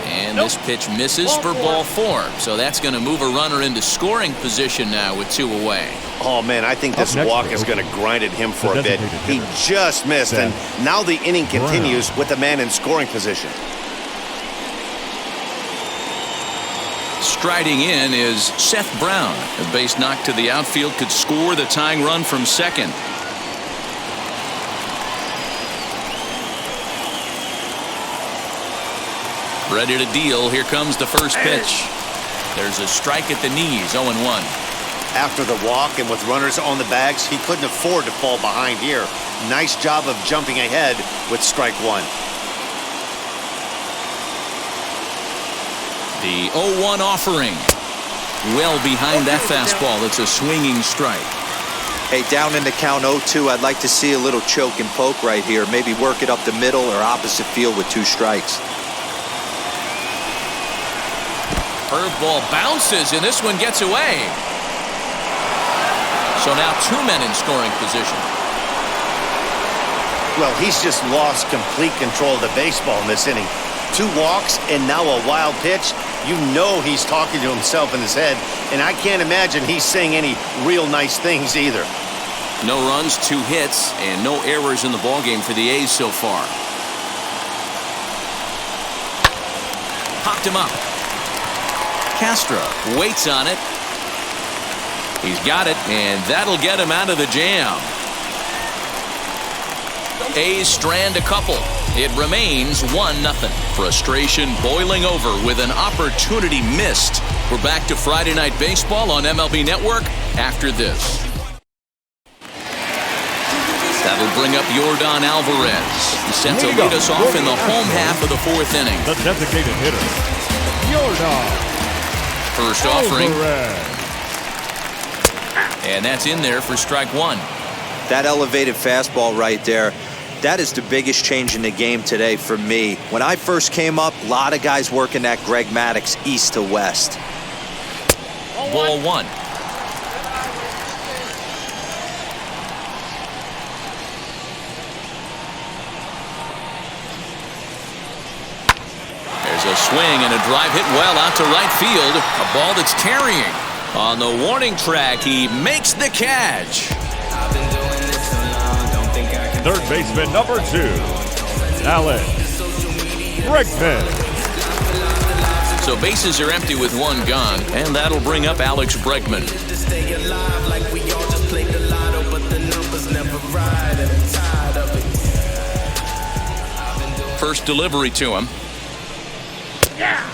And this pitch misses for ball 4. So that's going to move a runner into scoring position now with 2 away. Oh, man, I think this walk is going to grind at him for a bit. He just missed, and now the inning continues with the man in scoring position. Striding in is Seth Brown. A base knock to the outfield could score the tying run from second. Ready to deal. Here comes the first pitch. There's a strike at the knees, 0-1. After the walk and with runners on the bags, he couldn't afford to fall behind here. Nice job of jumping ahead with strike 1. The 0-1 offering. Well behind that fastball. It's a swinging strike. Hey, down in the count 0-2, I'd like to see a little choke and poke right here. Maybe work it up the middle or opposite field with 2 strikes. Curveball bounces, and this one gets away. So now 2 men in scoring position. Well, he's just lost complete control of the baseball in this inning. 2 walks and now a wild pitch. You know he's talking to himself in his head, and I can't imagine he's saying any real nice things either. No runs, 2 hits, and no errors in the ballgame for the A's so far. Popped him up. Castro waits on it. He's got it, and that'll get him out of the jam. A's strand a couple. It remains 1-0. Frustration boiling over with an opportunity missed. We're back to Friday Night Baseball on MLB Network after this. That'll bring up Yordan Alvarez. He's set to lead us off in the home half of the 4th inning. The designated hitter, Yordan First offering. Alvarez. And that's in there for strike 1. That elevated fastball right there, that is the biggest change in the game today for me. When I first came up, a lot of guys working that Greg Maddux east to west. Ball 1. There's a swing and a drive hit well out to right field. A ball that's carrying. On the warning track, he makes the catch. Third baseman number 2, Alex Bregman. So bases are empty with 1 gone, and that'll bring up Alex Bregman. First delivery to him.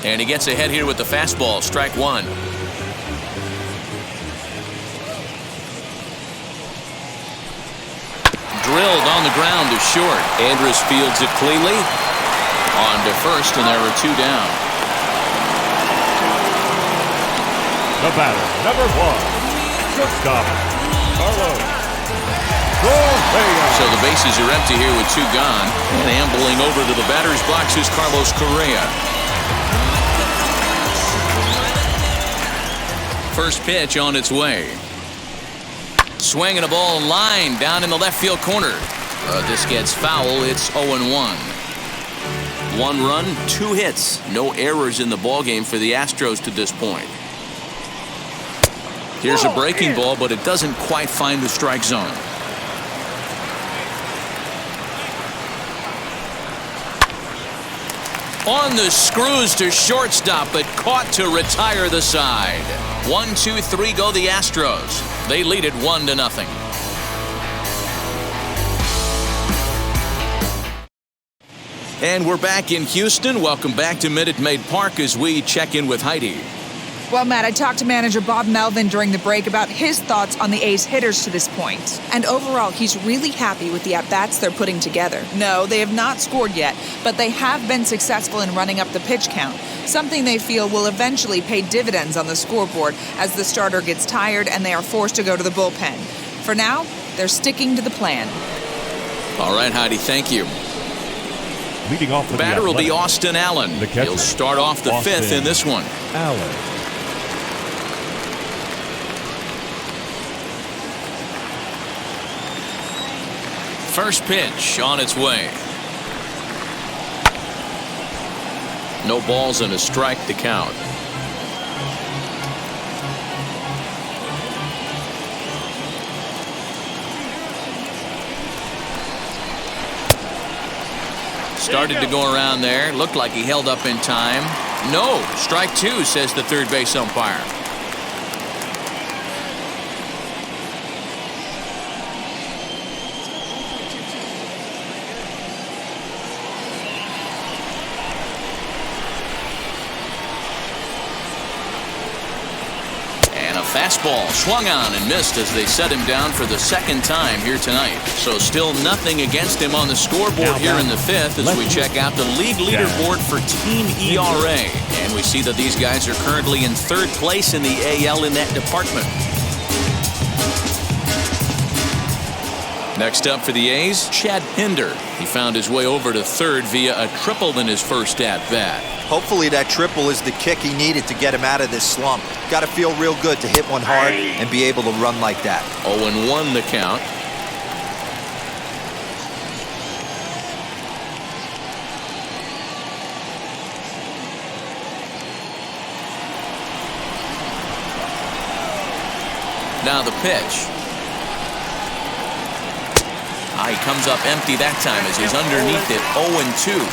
And he gets ahead here with the fastball, strike 1. Drilled on the ground to short. Andrus fields it cleanly. On to first, and there are 2 down. The batter, number 1, shortstop, Carlos Correa. So the bases are empty here with 2 gone. And ambling over to the batter's box is Carlos Correa. First pitch on its way. Swinging a ball line down in the left field corner. This gets foul. It's 0-1. 1 run, 2 hits. No errors in the ballgame for the Astros to this point. Here's a breaking ball, but it doesn't quite find the strike zone. On the screws to shortstop, but caught to retire the side. 1, 2, 3 go the Astros. They lead it 1-0. And we're back in Houston. Welcome back to Minute Maid Park as we check in with Heidi. Well, Matt, I talked to manager Bob Melvin during the break about his thoughts on the A's hitters to this point. And overall, he's really happy with the at-bats they're putting together. No, they have not scored yet, but they have been successful in running up the pitch count, something they feel will eventually pay dividends on the scoreboard as the starter gets tired and they are forced to go to the bullpen. For now, they're sticking to the plan. All right, Heidi, thank you. Leading off the batter will be Austin Allen. He'll start off the 5th in this one. Allen. First pitch on its way. No balls and a strike to count. Started to go around there. Looked like he held up in time. No. Strike two, says the third base umpire. Fastball swung on and missed as they set him down for the second time here tonight. So still nothing against him on the scoreboard here in the fifth as we check out the league leaderboard for team ERA. And we see that these guys are currently in third place in the AL in that department. Next up for the A's, Chad Pinder. He found his way over to third via a triple in his first at-bat. Hopefully that triple is the kick he needed to get him out of this slump. Got to feel real good to hit one hard and be able to run like that. 0-1 the count. Now the pitch. He comes up empty that time as he's underneath it. 0-2.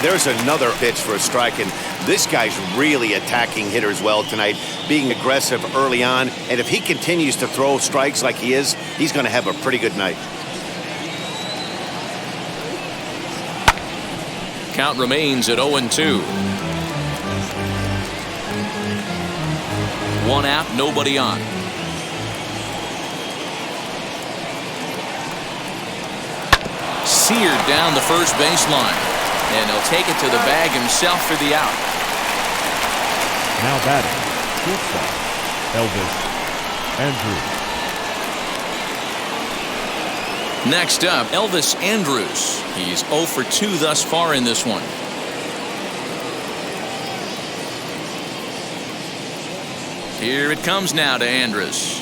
There's another pitch for a strike, and this guy's really attacking hitters well tonight, being aggressive early on, and if he continues to throw strikes like he is, he's going to have a pretty good night. Count remains at 0-2. One out, nobody on. Seared down the first baseline. And he'll take it to the bag himself for the out. Now batting, shortstop, Elvis Andrus. Next up, Elvis Andrus. He's 0 for 2 thus far in this one. Here it comes now to Andrus.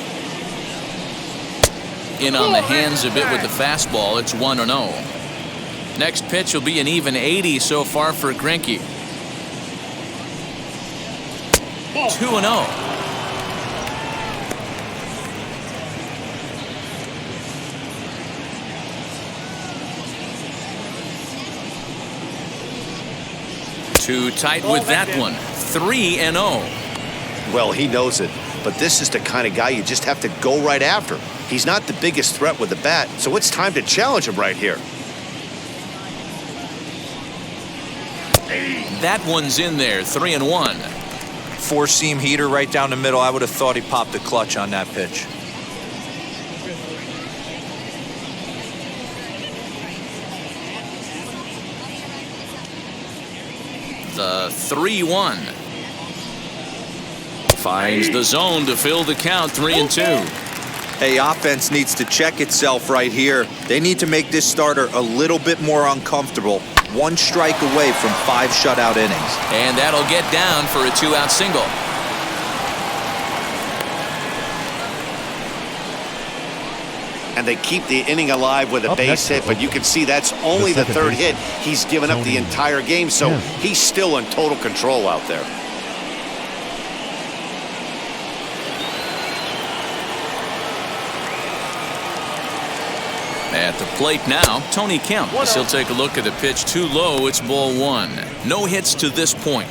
In on the hands a bit with the fastball. It's 1-0. Next pitch will be an even 80 so far for Greinke. 2-0. Too tight with that one. 3-0. Well, he knows it, but this is the kind of guy you just have to go right after. He's not the biggest threat with the bat, so it's time to challenge him right here. That one's in there. 3-1. Four-seam heater right down the middle. I would have thought he popped a clutch on that pitch. The 3-1. Finds the zone to fill the count. 3-2. Hey, offense needs to check itself right here. They need to make this starter a little bit more uncomfortable. One strike away from 5 shutout innings. And that'll get down for a 2-out single. And they keep the inning alive with a base hit, but you can see that's only the third hit he's given up the entire game, so he's still in total control out there. At the plate now, Tony Kemp. As he'll take a look at the pitch too low. It's ball 1. No hits to this point.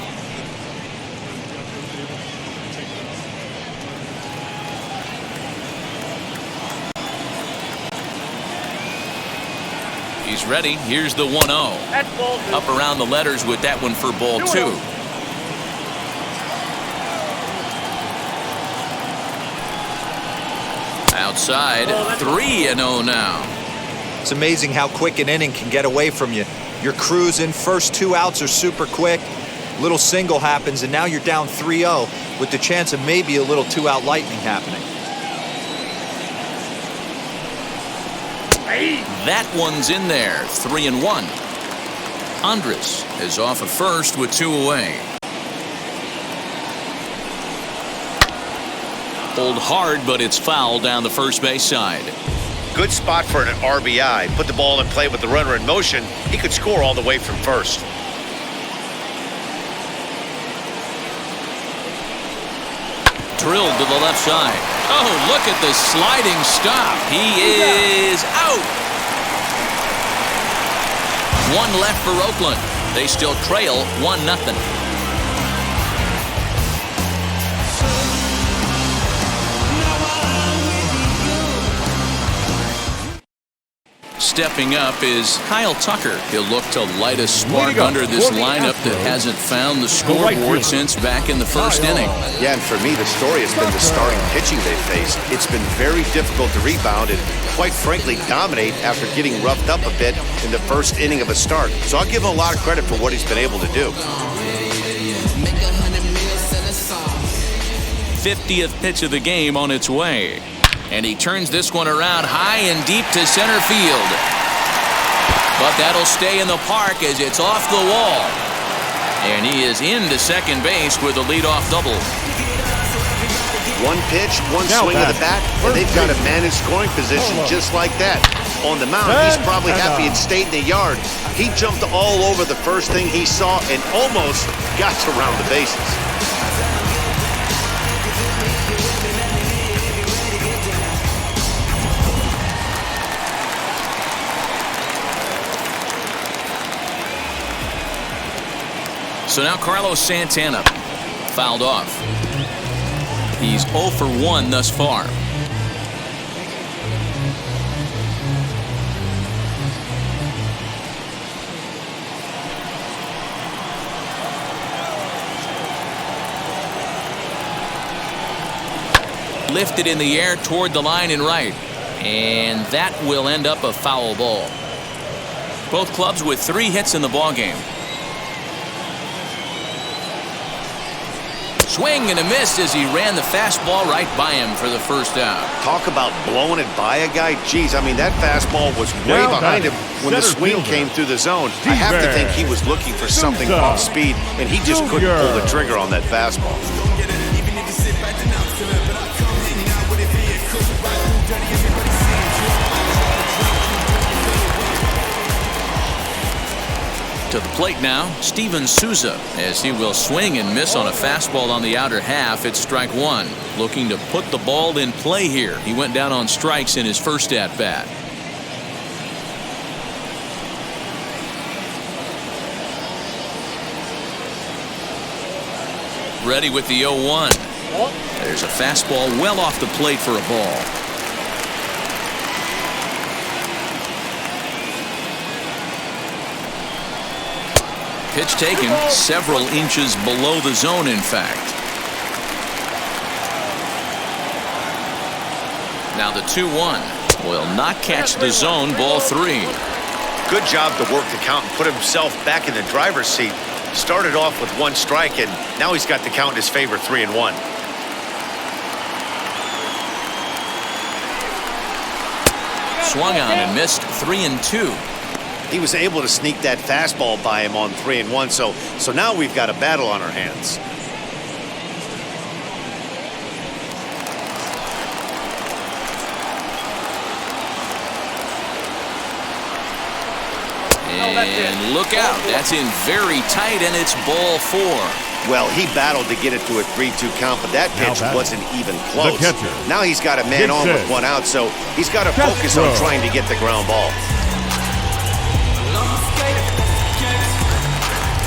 He's ready. Here's the 1-0. Up around the letters with that one for ball 2. Outside, 3-0 now. It's amazing how quick an inning can get away from you. You're cruising, first 2 outs are super quick. Little single happens, and now you're down 3-0 with the chance of maybe a little 2-out lightning happening. That one's in there. 3-1. Andrus is off at first with 2 away. Pulled hard, but it's foul down the first base side. Good spot for an RBI. Put the ball in play with the runner in motion. He could score all the way from first. drilled to the left side. Oh, look at the sliding stop. He is out. One left for Oakland. They still trail 1-0. Stepping up is Kyle Tucker. He'll look to light a spark under this lineup that hasn't found the scoreboard since back in the first inning. Yeah, and for me, the story has been the starting pitching they faced. It's been very difficult to rebound and, quite frankly, dominate after getting roughed up a bit in the first inning of a start. So I'll give him a lot of credit for what he's been able to do. 50th pitch of the game on its way. And he turns this one around high and deep to center field. But that'll stay in the park as it's off the wall. And he is into second base with a leadoff double. One pitch, one swing of the bat, and they've got a man in scoring position just like that. On the mound, he's probably happy it stayed in the yard. He jumped all over the first thing he saw and almost got to round the bases. So now Carlos Santana fouled off. He's 0 for 1 thus far. Lifted in the air toward the line and right. And that will end up a foul ball. Both clubs with 3 hits in the ballgame. Swing and a miss as he ran the fastball right by him for the first out. Talk about blowing it by a guy. Geez, I mean, that fastball was way behind him when the swing came through the zone. I have to think he was looking for something off speed, and he just couldn't pull the trigger on that fastball. To the plate now, Steven Souza, as he will swing and miss on a fastball on the outer half. It's strike one. Looking to put the ball in play here. He went down on strikes in his first at-bat. Ready with the 0-1. There's a fastball well off the plate for a ball. Pitch taken several inches below the zone, in fact. Now the 2-1 will not catch the zone, ball 3. Good job to work the count and put himself back in the driver's seat. Started off with 1 strike, and now he's got the count in his favor, 3-1. Swung on and missed, 3-2. He was able to sneak that fastball by him on 3-1, so now we've got a battle on our hands. And look out, that's in very tight, and it's ball 4. Well, he battled to get it to a 3-2 count, but that pitch wasn't even close. Now he's got a man on with 1 out, so he's got to focus on trying to get the ground ball.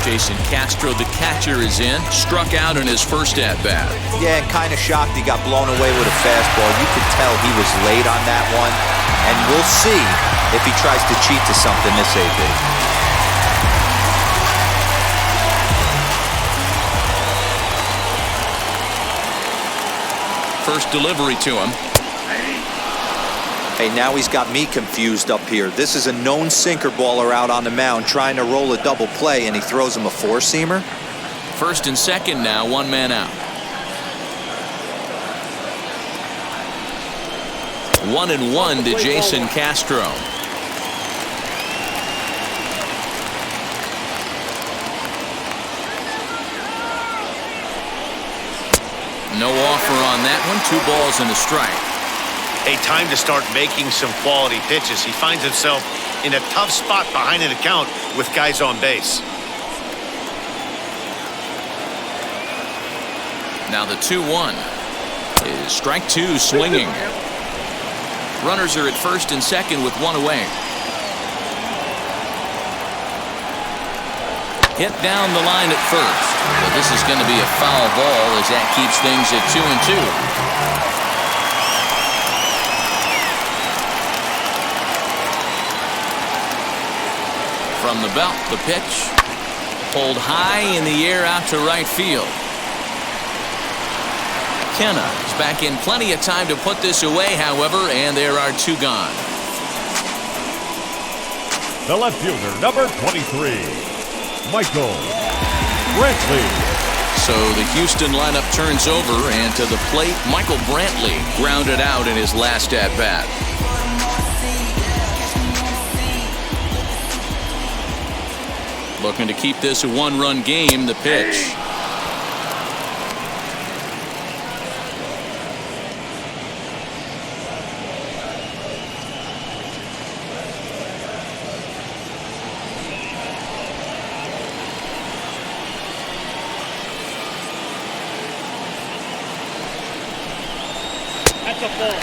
Jason Castro, the catcher, is in. Struck out in his first at-bat. Yeah, and kind of shocked he got blown away with a fastball. You could tell he was late on that one. And we'll see if he tries to cheat to something this AB. First delivery to him. Hey, now he's got me confused up here. This is a known sinker baller out on the mound trying to roll a double play, and he throws him a 4-seamer. First and second now, 1 man out. 1-1 to Jason Castro. No offer on that one. 2 balls and a strike. A time to start making some quality pitches. He finds himself in a tough spot behind an account with guys on base. Now the 2-1. Is strike two swinging. Runners are at first and second with one away. Hit down the line at first, but this is going to be a foul ball as that keeps things at 2-2. From the belt, the pitch pulled high in the air out to right field. Kenna is back in plenty of time to put this away, however, and there are two gone. The left fielder, number 23, Maeko. Brantley. So the Houston lineup turns over, and to the plate, Michael Brantley grounded out in his last at-bat. Looking to keep this a one-run game, the pitch. That's a ball.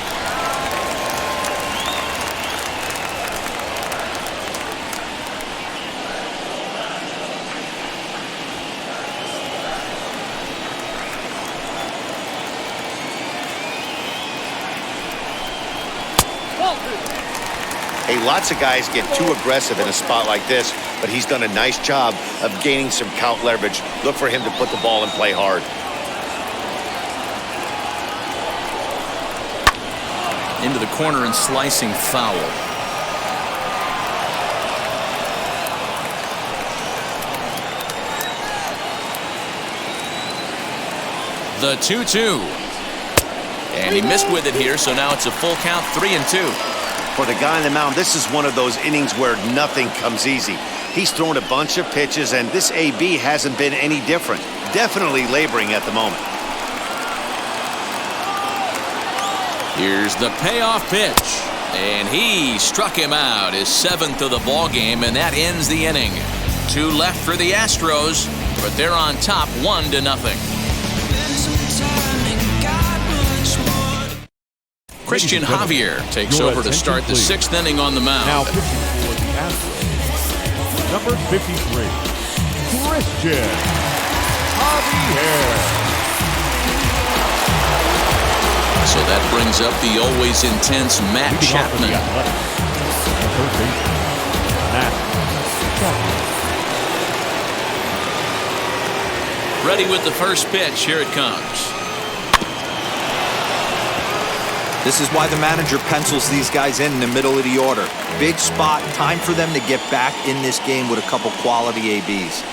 Hey, lots of guys get too aggressive in a spot like this, but he's done a nice job of gaining some count leverage. Look for him to put the ball in play hard. Into the corner and slicing foul. The 2-2. And he missed with it here, so now it's a full count, 3-2. For the guy on the mound, this is one of those innings where nothing comes easy. He's thrown a bunch of pitches, and this AB hasn't been any different. Definitely laboring at the moment. Here's the payoff pitch, and he struck him out, his seventh of the ball game, and that ends the inning. Two left for the Astros, but they're on top 1-0. Christian Javier takes over to start the sixth inning on the mound. Now pitching for the Astros, number 53, Christian Javier. So that brings up the always intense Matt Chapman. Ready with the first pitch. Here it comes. This is why the manager pencils these guys in the middle of the order. Big spot, time for them to get back in this game with a couple quality ABs.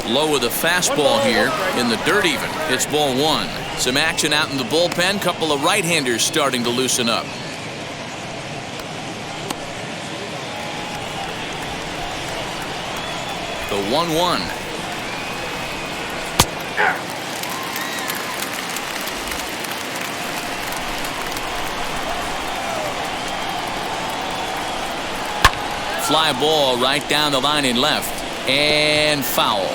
Low with the fastball here in the dirt even. It's ball one. Some action out in the bullpen. Couple of right-handers starting to loosen up. The 1-1. Fly ball right down the line in left. And foul.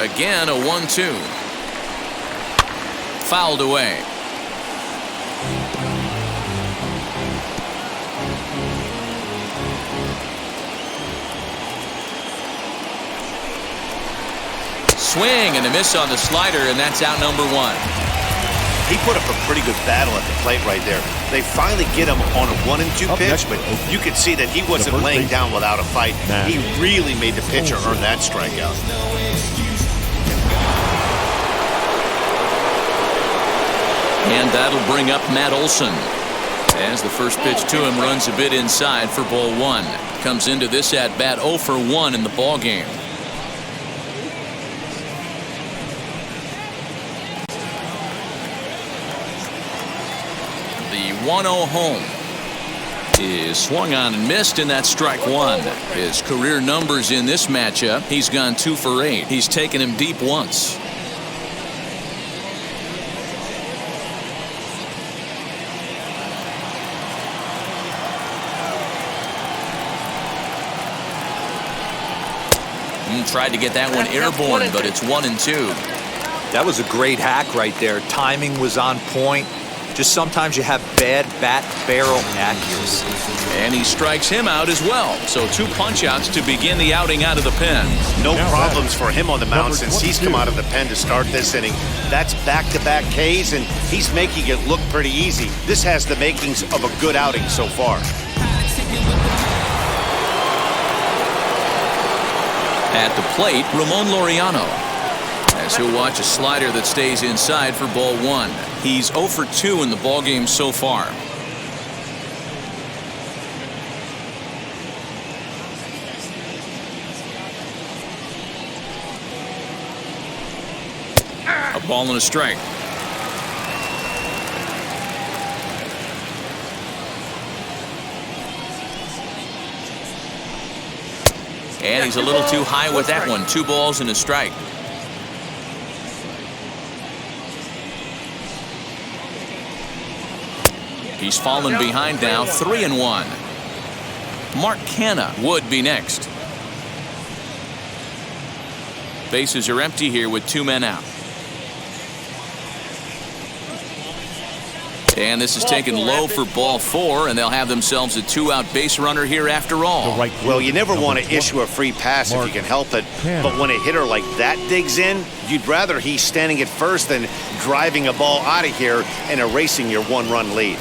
Again, a 1-2. Fouled away. Swing and a miss on the slider, and that's out number one. He put up a pretty good battle at the plate right there. They finally get him on a 1-2 pitch, but you could see that he wasn't laying down without a fight. He really made the pitcher earn that strikeout. And that'll bring up Matt Olson. As the first pitch to him runs a bit inside for ball one. Comes into this at bat 0 for 1 in the ball game. The 1-0 home is swung on and missed, and that's strike one. His career numbers in this matchup, he's gone 2 for 8. He's taken him deep once. Tried to get that one airborne, but it's 1-2. That was a great hack right there. Timing was on point. Just sometimes you have bad bat barrel accuracy. And he strikes him out as well. So 2 punch-outs to begin the outing out of the pen. No problems for him on the mound since he's come out of the pen to start this inning. That's back-to-back Ks, and he's making it look pretty easy. This has the makings of a good outing so far. At the plate, Ramon Laureano, as he'll watch a slider that stays inside for ball 1. He's 0 for 2 in the ballgame so far. A ball and a strike. And he's a little too high with that one. 2 balls and a strike. He's fallen behind now, 3-1. Mark Canha would be next. Bases are empty here with 2 men out. And this is taken low for ball 4, and they'll have themselves a 2-out base runner here after all. Well, you never want to issue a free pass if you can help it, but when a hitter like that digs in, you'd rather he's standing at first than driving a ball out of here and erasing your 1-run lead.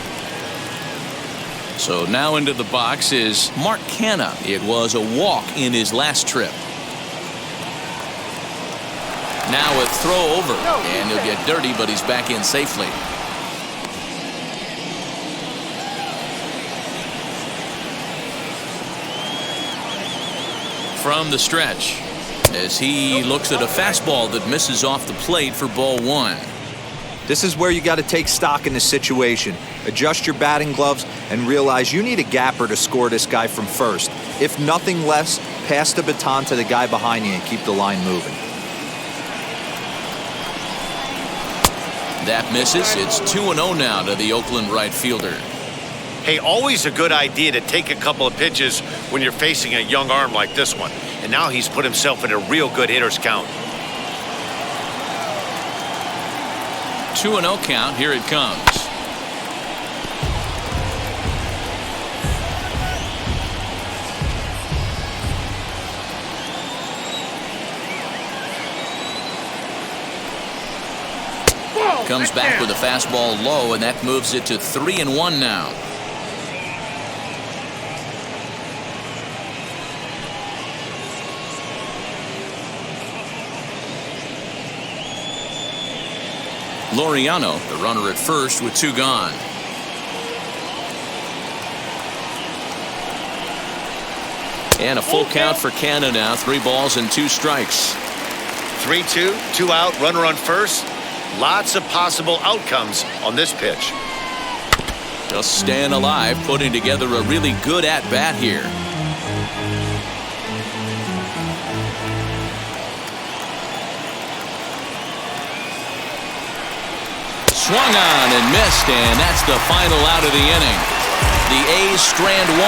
So now into the box is Mark Canha. It was a walk in his last trip. Now a throw over, and he'll get dirty, but he's back in safely. From the stretch, as he looks at a fastball that misses off the plate for ball 1. This is where you got to take stock in the situation. Adjust your batting gloves and realize you need a gapper to score this guy from first. If nothing less, pass the baton to the guy behind you and keep the line moving. That misses. It's 2-0 now to the Oakland right fielder. Hey, always a good idea to take a couple of pitches when you're facing a young arm like this one. And now he's put himself in a real good hitter's count. 2-0 count. Here it comes. Comes back with a fastball low, and that moves it to 3-1 now. Laureano, the runner at first with 2 gone. And a full count for Canha now. 3 balls and 2 strikes. 3-2, 2 out, runner on first. Lots of possible outcomes on this pitch. Just staying alive, putting together a really good at-bat here. Swung on and missed, and that's the final out of the inning. The A's strand 1.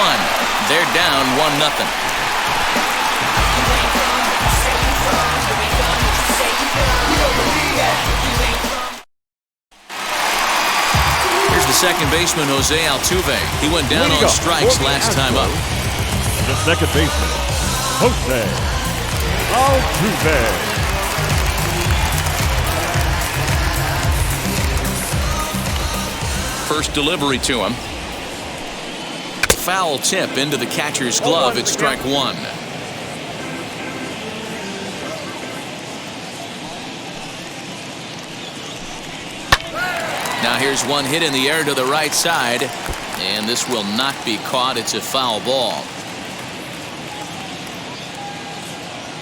They're down 1-0. Here's the second baseman, Jose Altuve. He went down on strikes last time up. The second baseman, Jose Altuve. First delivery to him. Foul tip into the catcher's glove at strike 1. Now here's one hit in the air to the right side, and this will not be caught. It's a foul ball.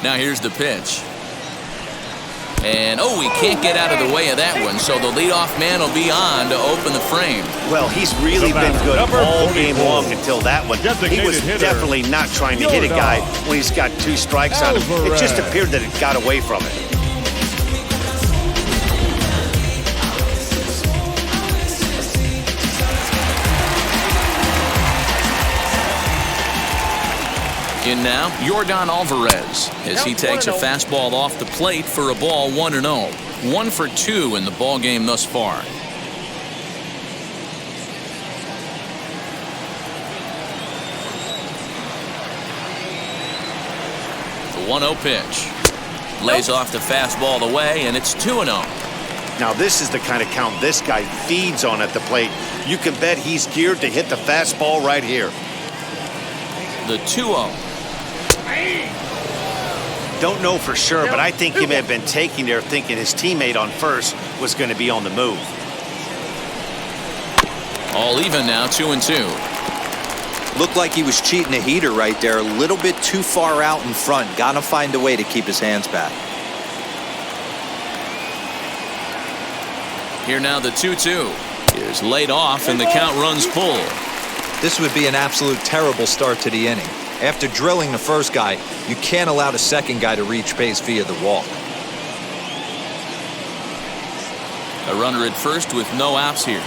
Now here's the pitch. And, he can't get out of the way of that one, so the leadoff man will be on to open the frame. Well, he's really been good all game long until that one. He was definitely not trying to hit a guy when he's got 2 strikes on him. It just appeared that it got away from it. In now, Yordan Alvarez as he takes a fastball off the plate for a ball 1-0. 1 for 2 in the ball game thus far. The 1-0 pitch. Lays off the fastball away, and it's 2-0. Now this is the kind of count this guy feeds on at the plate. You can bet he's geared to hit the fastball right here. The 2-0. Don't know for sure, but I think he may have been taking there thinking his teammate on first was going to be on the move. All even now, 2-2. Looked like he was cheating a heater right there. A little bit too far out in front. Got to find a way to keep his hands back. Here now the 2-2 is laid off and the count runs full. This would be an absolute terrible start to the inning. After drilling the first guy, you can't allow the second guy to reach base via the walk. A runner at first with no outs here.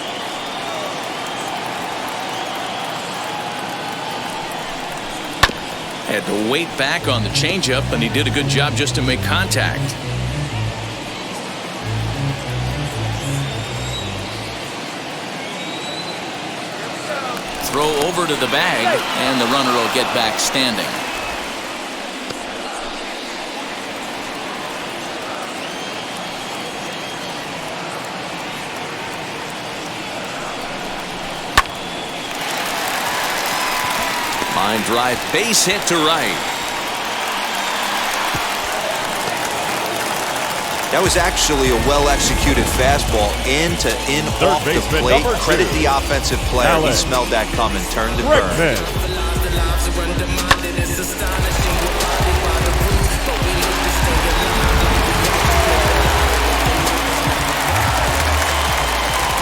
Had to wait back on the changeup, and he did a good job just to make contact. Throw over to the bag, and the runner will get back standing. Line drive, base hit to right. That was actually a well-executed fastball in off the plate. Credit the offensive player. He smelled that coming, turned and burned.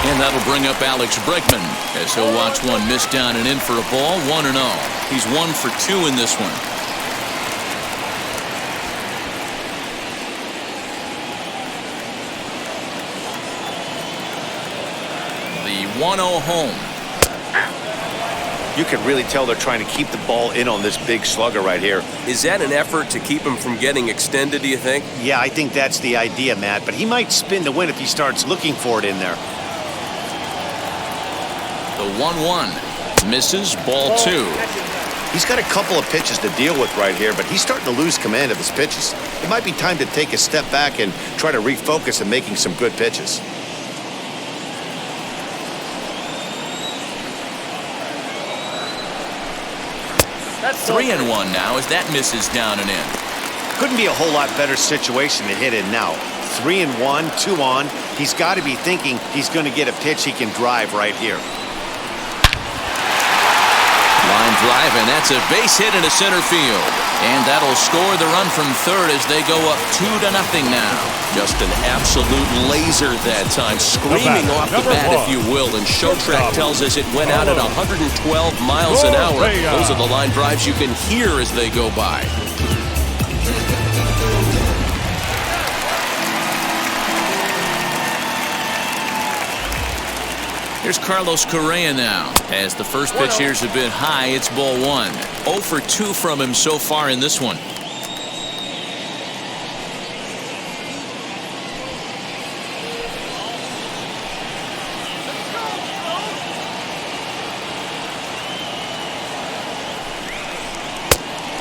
And that'll bring up Alex Bregman as he'll watch one miss down and in for a ball. 1-0. He's 1 for 2 in this one. The 1-0 home. You can really tell they're trying to keep the ball in on this big slugger right here. Is that an effort to keep him from getting extended, do you think? Yeah, I think that's the idea, Matt. But he might spin to win if he starts looking for it in there. The 1-1 misses, ball 2. He's got a couple of pitches to deal with right here, but he's starting to lose command of his pitches. It might be time to take a step back and try to refocus on making some good pitches. That's 3-1 now as that misses down and in. Couldn't be a whole lot better situation to hit in now. 3-1, 2 on. He's got to be thinking he's going to get a pitch he can drive right here. Line drive, and that's a base hit into center field. And that'll score the run from third as they go up 2-0 now. Just an absolute laser that time, screaming off the bat, if you will. And Showtrack tells us it went out at 112 miles an hour. Those are the line drives you can hear as they go by. Here's Carlos Correa now. As the first pitch here's a bit high, it's ball 1. 0 for 2 from him so far in this one.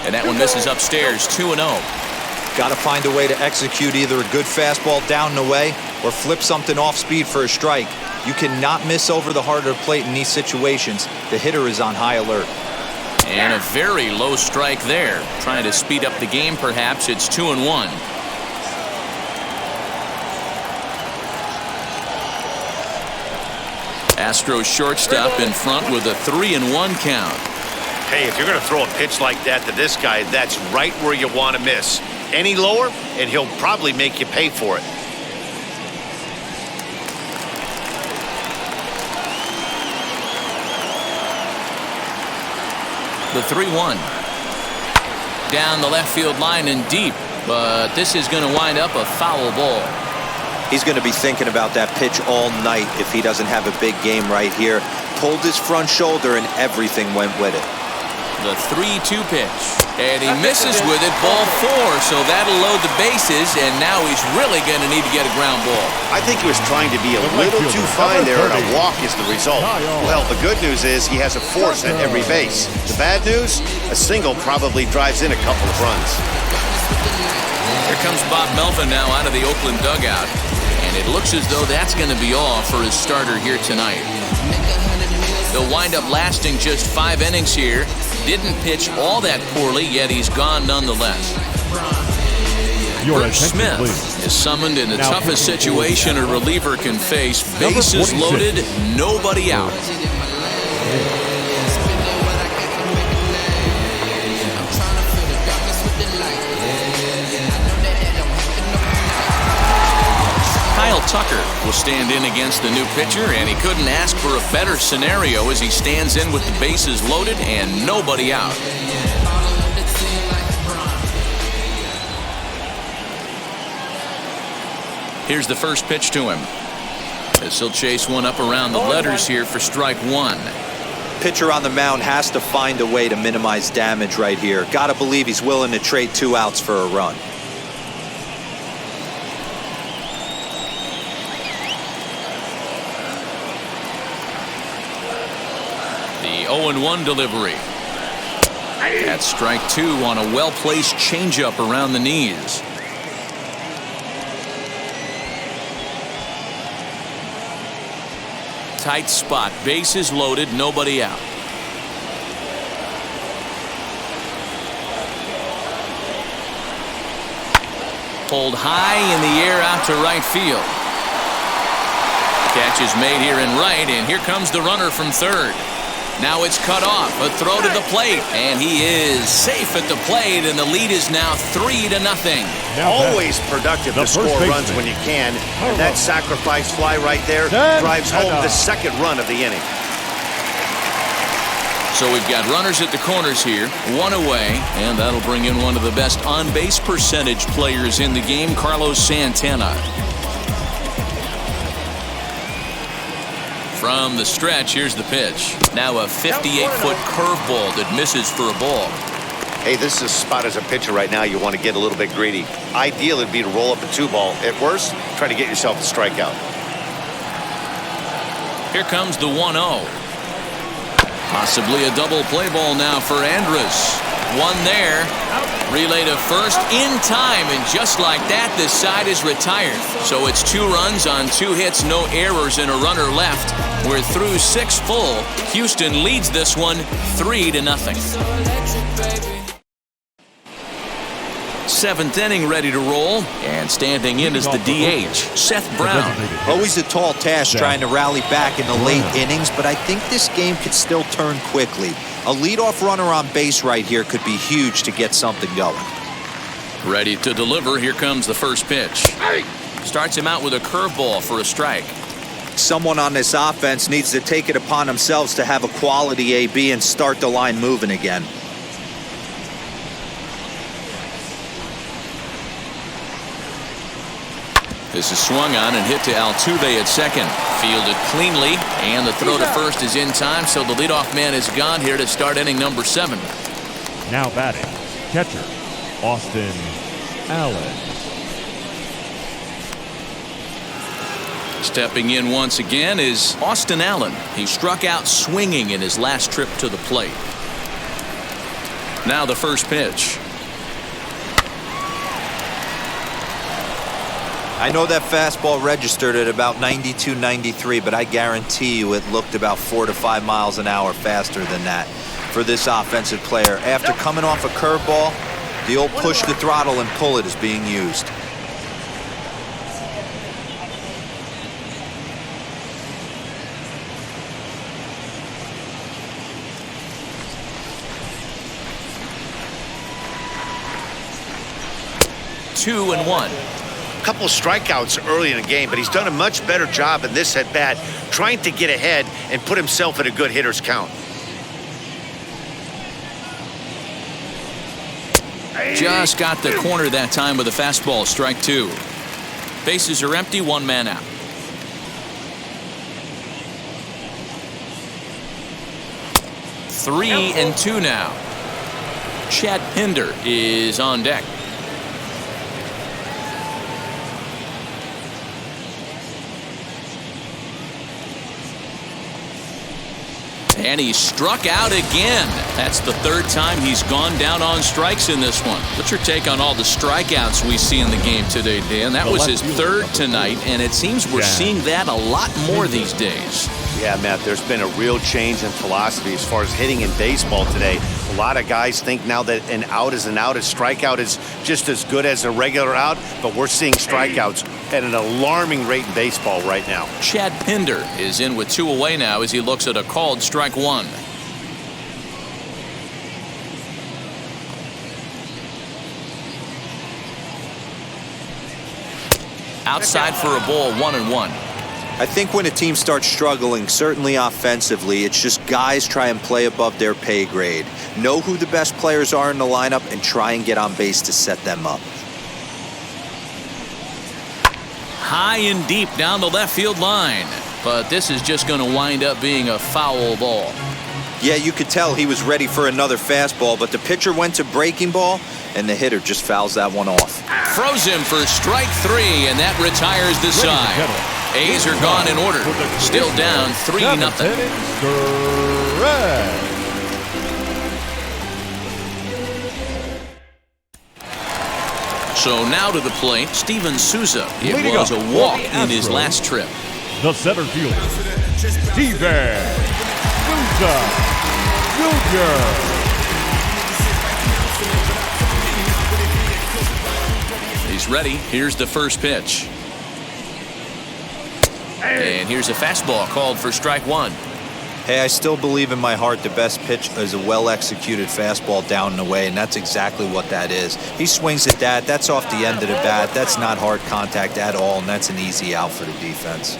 And that one misses upstairs, 2-0. Got to find a way to execute either a good fastball down and away or flip something off speed for a strike. You cannot miss over the heart of the plate in these situations. The hitter is on high alert. And a very low strike there. Trying to speed up the game, perhaps. It's 2-1. Astros shortstop in front with a 3-1 count. Hey, if you're going to throw a pitch like that to this guy, that's right where you want to miss. Any lower, and he'll probably make you pay for it. The 3-1. Down the left field line and deep, but this is going to wind up a foul ball. He's going to be thinking about that pitch all night if he doesn't have a big game right here. Pulled his front shoulder and everything went with it. The 3-2 pitch. And he misses with it, ball 4, so that'll load the bases, and now he's really going to need to get a ground ball. I think he was trying to be a little too fine there, and a walk is the result. Well, the good news is he has a force at every base. The bad news, a single probably drives in a couple of runs. Here comes Bob Melvin now out of the Oakland dugout, and it looks as though that's going to be all for his starter here tonight. They'll wind up lasting just 5 innings here. Didn't pitch all that poorly, yet he's gone nonetheless. Bruce Smith is summoned in the toughest situation a reliever can face. Bases loaded, nobody out. Kyle Tucker will stand in against the new pitcher, and he couldn't ask for a better scenario as he stands in with the bases loaded and nobody out. Here's the first pitch to him. As he'll chase one up around the letters here for strike 1. Pitcher on the mound has to find a way to minimize damage right here. Gotta believe he's willing to trade 2 outs for a run. The 0-1 delivery. That's strike 2 on a well-placed changeup around the knees. Tight spot, bases loaded, nobody out. Pulled high in the air out to right field. Catch is made here in right, and here comes the runner from third. Now it's cut off, a throw to the plate, and he is safe at the plate, and the lead is now 3-0. Always productive to score runs when you can, and that sacrifice fly right there drives home the second run of the inning. So we've got runners at the corners here, 1 away, and that'll bring in one of the best on-base percentage players in the game, Carlos Santana. From the stretch, here's the pitch. Now a 58-foot curveball that misses for a ball. Hey, this is a spot as a pitcher right now you want to get a little bit greedy. Ideal would be to roll up a 2-ball. At worst, try to get yourself a strikeout. Here comes the 1-0. Possibly a double play ball now for Andrus. One there. Relay to first in time, and just like that, this side is retired. So it's 2 runs on 2 hits, no errors, and a runner left. We're through 6 full. Houston leads this one 3-0. 7th inning ready to roll, and standing in is the DH, Seth Brown. Always a tall task trying to rally back in the late innings, but I think this game could still turn quickly. A leadoff runner on base right here could be huge to get something going. Ready to deliver. Here comes the first pitch. Starts him out with a curveball for a strike. Someone on this offense needs to take it upon themselves to have a quality AB and start the line moving again. This is swung on and hit to Altuve at second. Fielded cleanly, and the throw to first is in time, so the leadoff man is gone here to start inning number 7. Now batting, catcher, Austin Allen. Stepping in once again is Austin Allen. He struck out swinging in his last trip to the plate. Now the first pitch. I know that fastball registered at about 92, 93, but I guarantee you it looked about 4 to 5 miles an hour faster than that for this offensive player. After coming off a curveball, the old push the throttle and pull it is being used. Two and one. Couple strikeouts early in the game, but he's done a much better job in this at bat, trying to get ahead and put himself at a good hitter's count. Just got the corner that time with a fastball, strike 2. Bases are empty, 1 man out. Three and two now. Chad Pinder is on deck. And he struck out again. That's the third time he's gone down on strikes in this one. What's your take on all the strikeouts we see in the game today, Dan? That was his third tonight, and it seems we're seeing that a lot more these days. Yeah, Matt, there's been a real change in philosophy as far as hitting in baseball today. A lot of guys think now that an out is an out. A strikeout is just as good as a regular out, but we're seeing strikeouts at an alarming rate in baseball right now. Chad Pinder is in with 2 away now as he looks at a called strike 1. Outside for a ball, 1-1. I think when a team starts struggling, certainly offensively, it's just guys try and play above their pay grade. Know who the best players are in the lineup and try and get on base to set them up. High and deep down the left field line. But this is just going to wind up being a foul ball. Yeah, you could tell he was ready for another fastball, but the pitcher went to breaking ball, and the hitter just fouls that one off. Throws him for strike 3, and that retires the side. A's are gone in order. Still down 3-0. So now to the plate, Steven Souza. It was a walk in his last trip. The center fielder, Steven Souza Jr. He's ready. Here's the first pitch. And here's a fastball called for strike 1. Hey, I still believe in my heart the best pitch is a well-executed fastball down and away, and that's exactly what that is. He swings at that. That's off the end of the bat. That's not hard contact at all, and that's an easy out for the defense.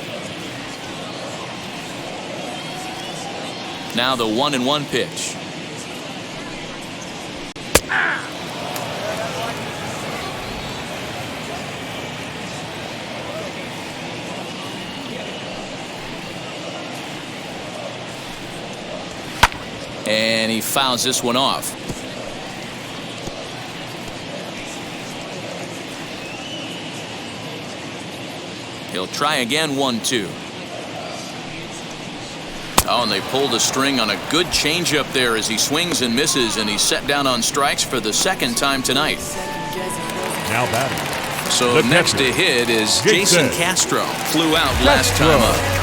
Now the 1-1 pitch. And he fouls this one off. He'll try again, 1-2. Oh, and they pulled a string on a good changeup there as he swings and misses, and he's set down on strikes for the second time tonight. Now batting. So next to hit is Jason Castro. Flew out last time up.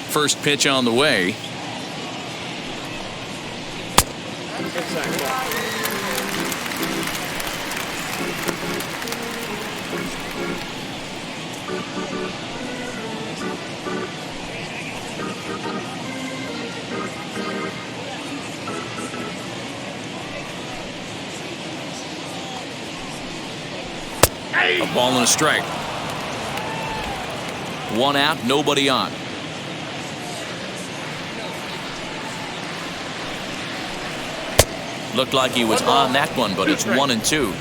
First pitch on the way. A ball and a strike. 1 out, nobody on. Looked like he was on that one, but it's 1-2.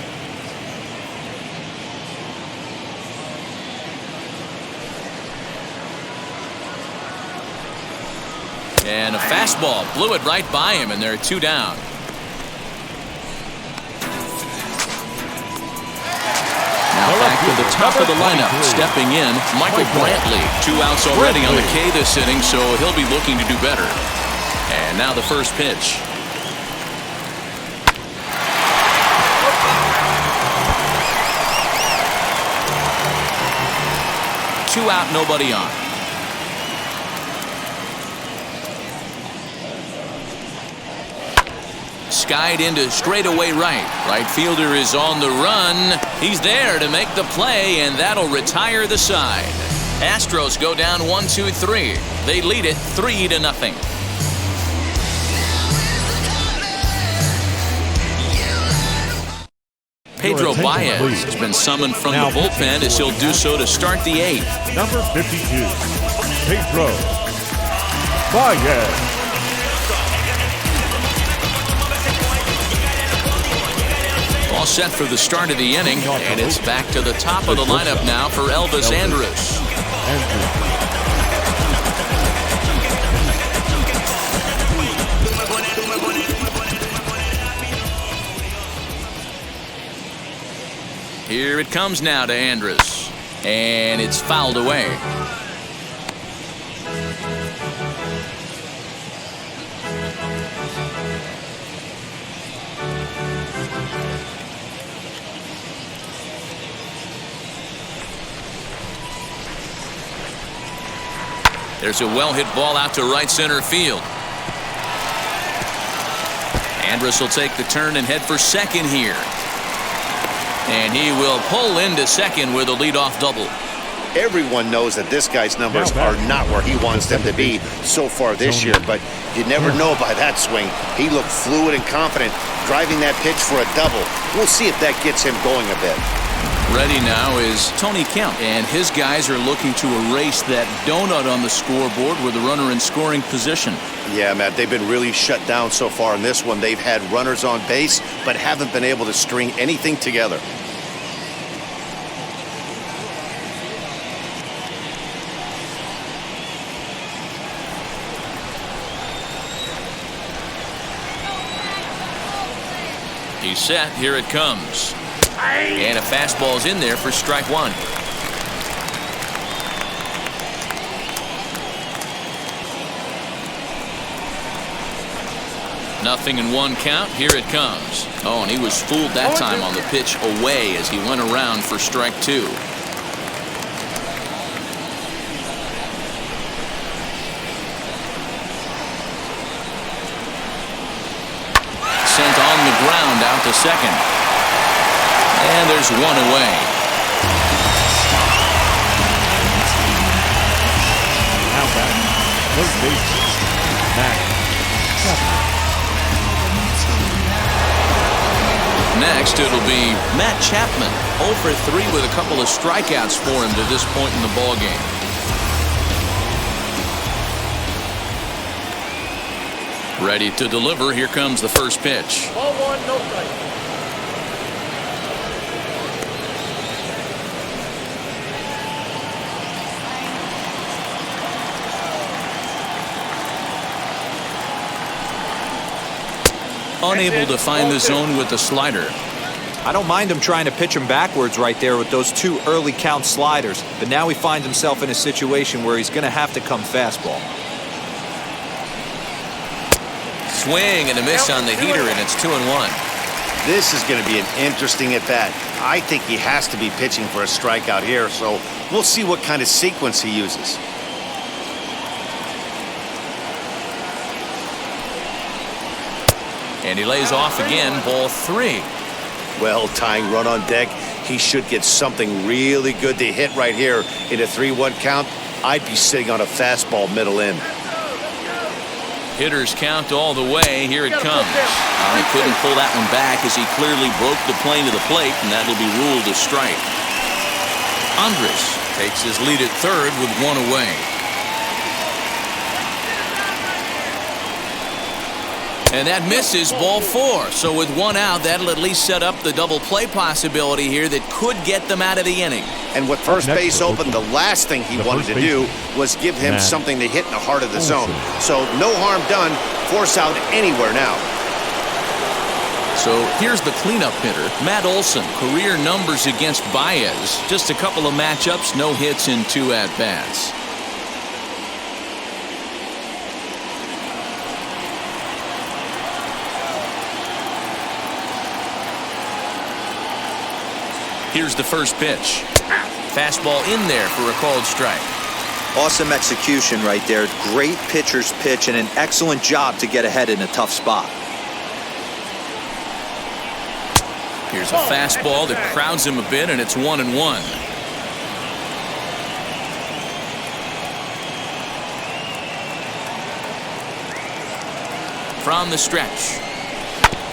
And a fastball blew it right by him, and they're 2 down. Now back to the top of the lineup, stepping in, Michael Brantley. 2 outs already on the K this inning, so he'll be looking to do better. And now the first pitch. Two out, nobody on. Skied into straightaway right. Right fielder is on the run. He's there to make the play, and that'll retire the side. Astros go down 1-2-3. They lead it 3-0. Pedro Baez has been summoned from the bullpen as he'll do so to start the 8th. Number 52, Pedro Baez. All set for the start of the inning, and it's back to the top of the lineup now for Elvis Andrus. Here it comes now to Andrus. And it's fouled away. There's a well-hit ball out to right center field. Andrus will take the turn and head for second here. And he will pull into second with a leadoff double. Everyone knows that this guy's numbers are not where he wants them to be so far this year, but you never know by that swing. He looked fluid and confident, driving that pitch for a double. We'll see if that gets him going a bit. Ready now is Tony Kemp, and his guys are looking to erase that donut on the scoreboard with a runner in scoring position. Yeah, Matt, they've been really shut down so far in this one. They've had runners on base, but haven't been able to string anything together. He's set. Here it comes. And a fastball's in there for strike one. Nothing in one count. Here it comes. Oh, and he was fooled that time on the pitch away as he went around for strike two. Sent on the ground out to second. And there's one away. Now back, third baseman, Next, it'll be Matt Chapman, 0 for 3 with a couple of strikeouts for him to this point in the ballgame. Ready to deliver. Here comes the first pitch. Ball one, no strike. Unable to find the zone with the slider. I don't mind him trying to pitch him backwards right there with those two early count sliders, but now he finds himself in a situation where he's going to have to come fastball. Swing and a miss on the heater, and it's 2-1. This is going to be an interesting at-bat. I think he has to be pitching for a strikeout here, so we'll see what kind of sequence he uses. And he lays off again, ball 3. Well, tying run on deck. He should get something really good to hit right here in a 3-1 count. I'd be sitting on a fastball middle in. Hitters count all the way. Here it comes. He couldn't pull that one back as he clearly broke the plane to the plate, and that'll be ruled a strike. Andrus takes his lead at third with one away. And that misses, ball 4. So with one out, that'll at least set up the double play possibility here that could get them out of the inning. And with first base open, the last thing he wanted to do was give him something to hit in the heart of the zone. So no harm done. Force out anywhere now. So here's the cleanup hitter, Matt Olson. Career numbers against Baez. Just a couple of matchups, no hits in 2 at-bats. Here's the first pitch. Fastball in there for a called strike. Awesome execution right there. Great pitcher's pitch and an excellent job to get ahead in a tough spot. Here's a fastball that crowds him a bit, and it's 1-1. From the stretch.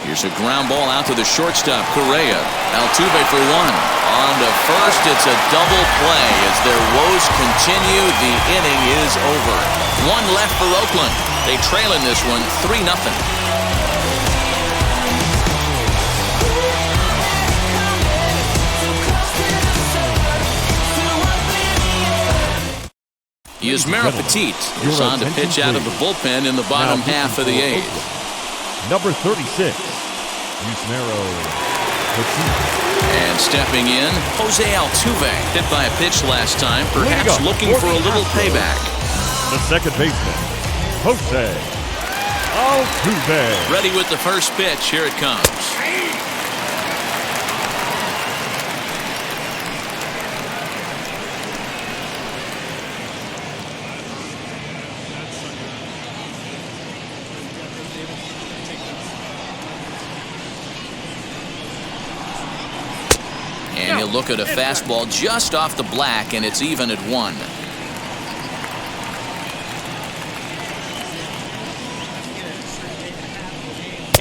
Here's a ground ball out to the shortstop, Correa. Altuve for 1. On to first, it's a double play. As their woes continue, the inning is over. 1 left for Oakland. They trail in this one, 3-0. Yusmeiro Petit is on to pitch out of the bullpen in the bottom half of the 8th. Number 36, Yusmeiro And stepping in, Jose Altuve. Hit by a pitch last time, perhaps looking for a little payback. The second baseman, Jose Altuve. Ready with the first pitch. Here it comes. And he'll look at a fastball just off the black, and it's even at 1.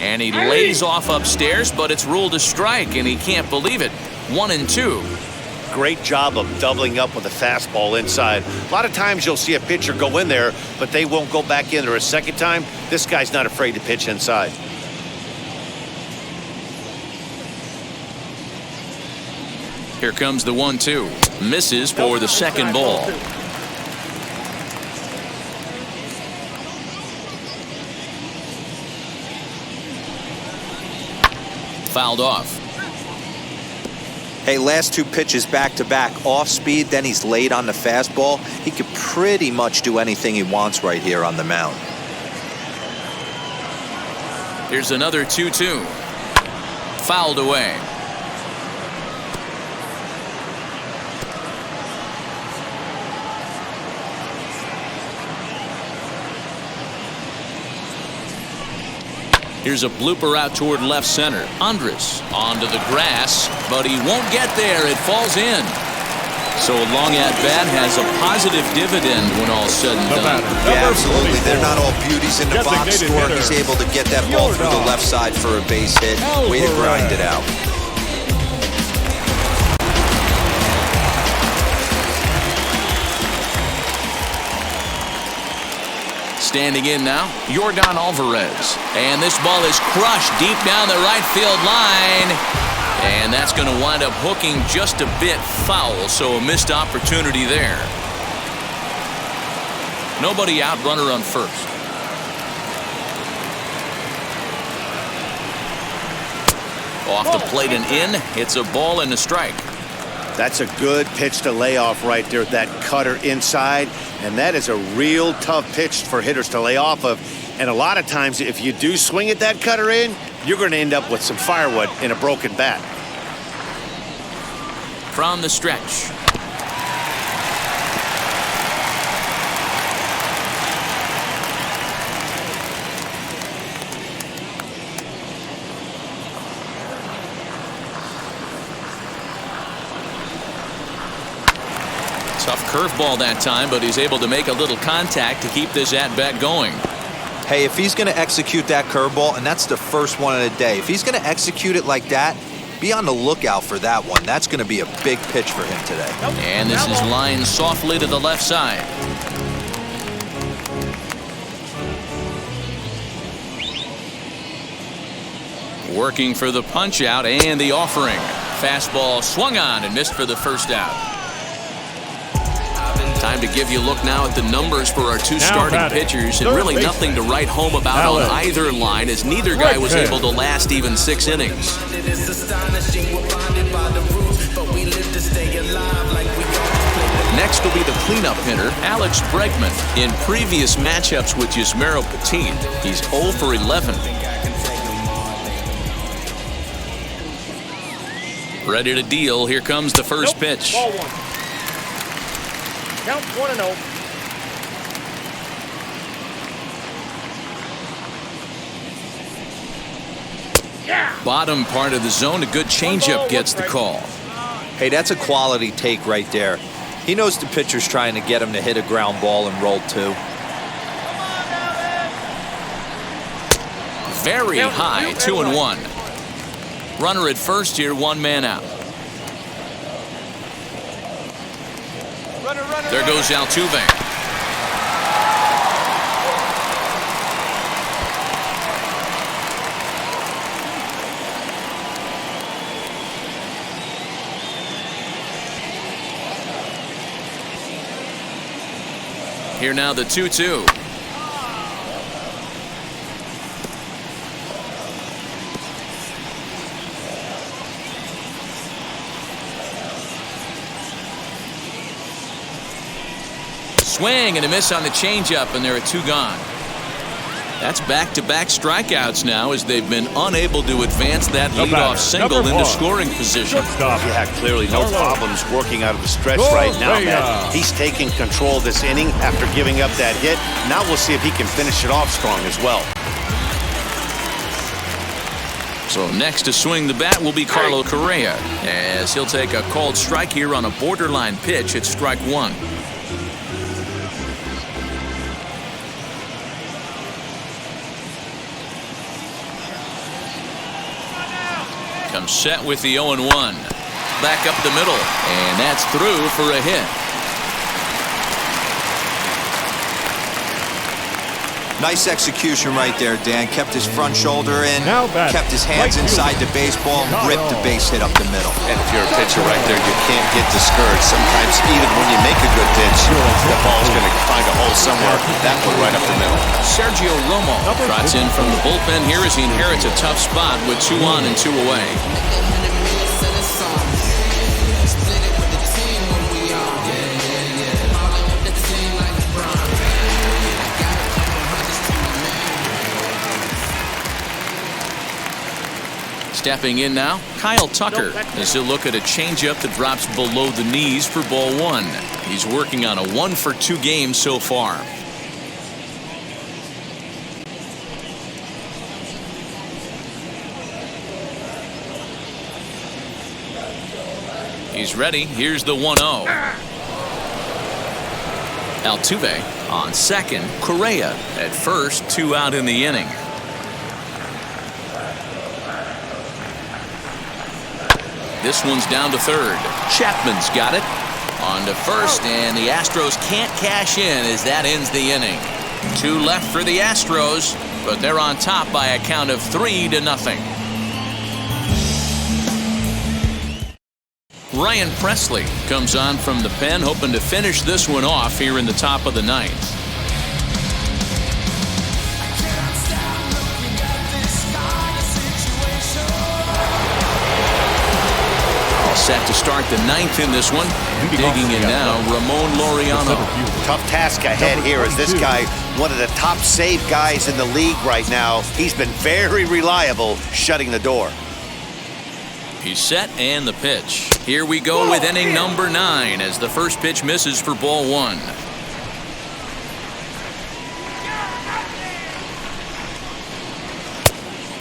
And he lays off upstairs, but it's ruled a strike, and he can't believe it. 1-2. Great job of doubling up with a fastball inside. A lot of times you'll see a pitcher go in there, but they won't go back in there a second time. This guy's not afraid to pitch inside. Here comes the 1-2. Misses for the second ball. Fouled off. Hey, last 2 pitches back-to-back off speed, then he's laid on the fastball. He could pretty much do anything he wants right here on the mound. Here's another 2-2. Fouled away. Here's a blooper out toward left center. Andres onto the grass, but he won't get there. It falls in. So a long at-bat has a positive dividend when all's said and done. Yeah, absolutely. They're not all beauties in the box score. He's able to get that ball through the left side for a base hit. Way to grind it out. Standing in now, Yordan Alvarez. And this ball is crushed deep down the right field line. And that's going to wind up hooking just a bit foul, so a missed opportunity there. Nobody out, runner on first. Off the plate and in. It's a ball and a strike. That's a good pitch to lay off right there, that cutter inside. And that is a real tough pitch for hitters to lay off of. And a lot of times, if you do swing at that cutter in, you're going to end up with some firewood in a broken bat. From the stretch. Tough curveball that time, but he's able to make a little contact to keep this at-bat going. Hey, if he's going to execute that curveball, and that's the first one of the day, if he's going to execute it like that, be on the lookout for that one. That's going to be a big pitch for him today. And this is lined softly to the left side. Working for the punch out and the offering. Fastball swung on and missed for the first out. Time to give you a look now at the numbers for our 2 starting pitchers, and really nothing to write home about on either line, as neither guy was able to last even 6 innings. Next will be the cleanup hitter, Alex Bregman. In previous matchups with Yusmeiro Petit, he's 0 for 11. Ready to deal. Here comes the first pitch. Ball 1. Count 1-0. Bottom part of the zone, a good changeup gets the call. Hey, that's a quality take right there. He knows the pitcher's trying to get him to hit a ground ball and roll 2. Very high, 2-1. Runner at first here, 1 man out. There goes Altuve. Here now the 2-2. swing and a miss on the changeup, and there are 2 gone. That's back-to-back strikeouts now as they've been unable to advance that leadoff single into scoring position. Yeah, clearly no problems working out of the stretch right now, man. He's taking control of this inning after giving up that hit. Now we'll see if he can finish it off strong as well. So next to swing the bat will be Carlos Correa, as he'll take a called strike here on a borderline pitch at strike 1. Comes set with the 0-1. Back up the middle, and that's through for a hit. Nice execution right there, Dan. Kept his front shoulder in, kept his hands inside the baseball, and ripped the base hit up the middle. And if you're a pitcher right there, you can't get discouraged. Sometimes even when you make a good pitch, the ball's going to find a hole somewhere. That one right up the middle. Sergio Romo trots in from the bullpen here as he inherits a tough spot with 2 on and 2 away. Stepping in now, Kyle Tucker, as he'll look at a changeup that drops below the knees for ball 1. He's working on a 1-for-2 game so far. He's ready. Here's the 1-0. Altuve on second. Correa at first. 2 out in the inning. This one's down to third. Chapman's got it. On to first, and the Astros can't cash in as that ends the inning. 2 left for the Astros, but they're on top by a count of 3-0. Ryan Presley comes on from the pen, hoping to finish this one off here in the top of the 9th. Set to start the 9th in this one. Digging in now, Ramon Laureano. Tough task ahead here as this guy, one of the top save guys in the league right now. He's been very reliable shutting the door. He's set and the pitch. Here we go with inning number 9 as the first pitch misses for ball 1.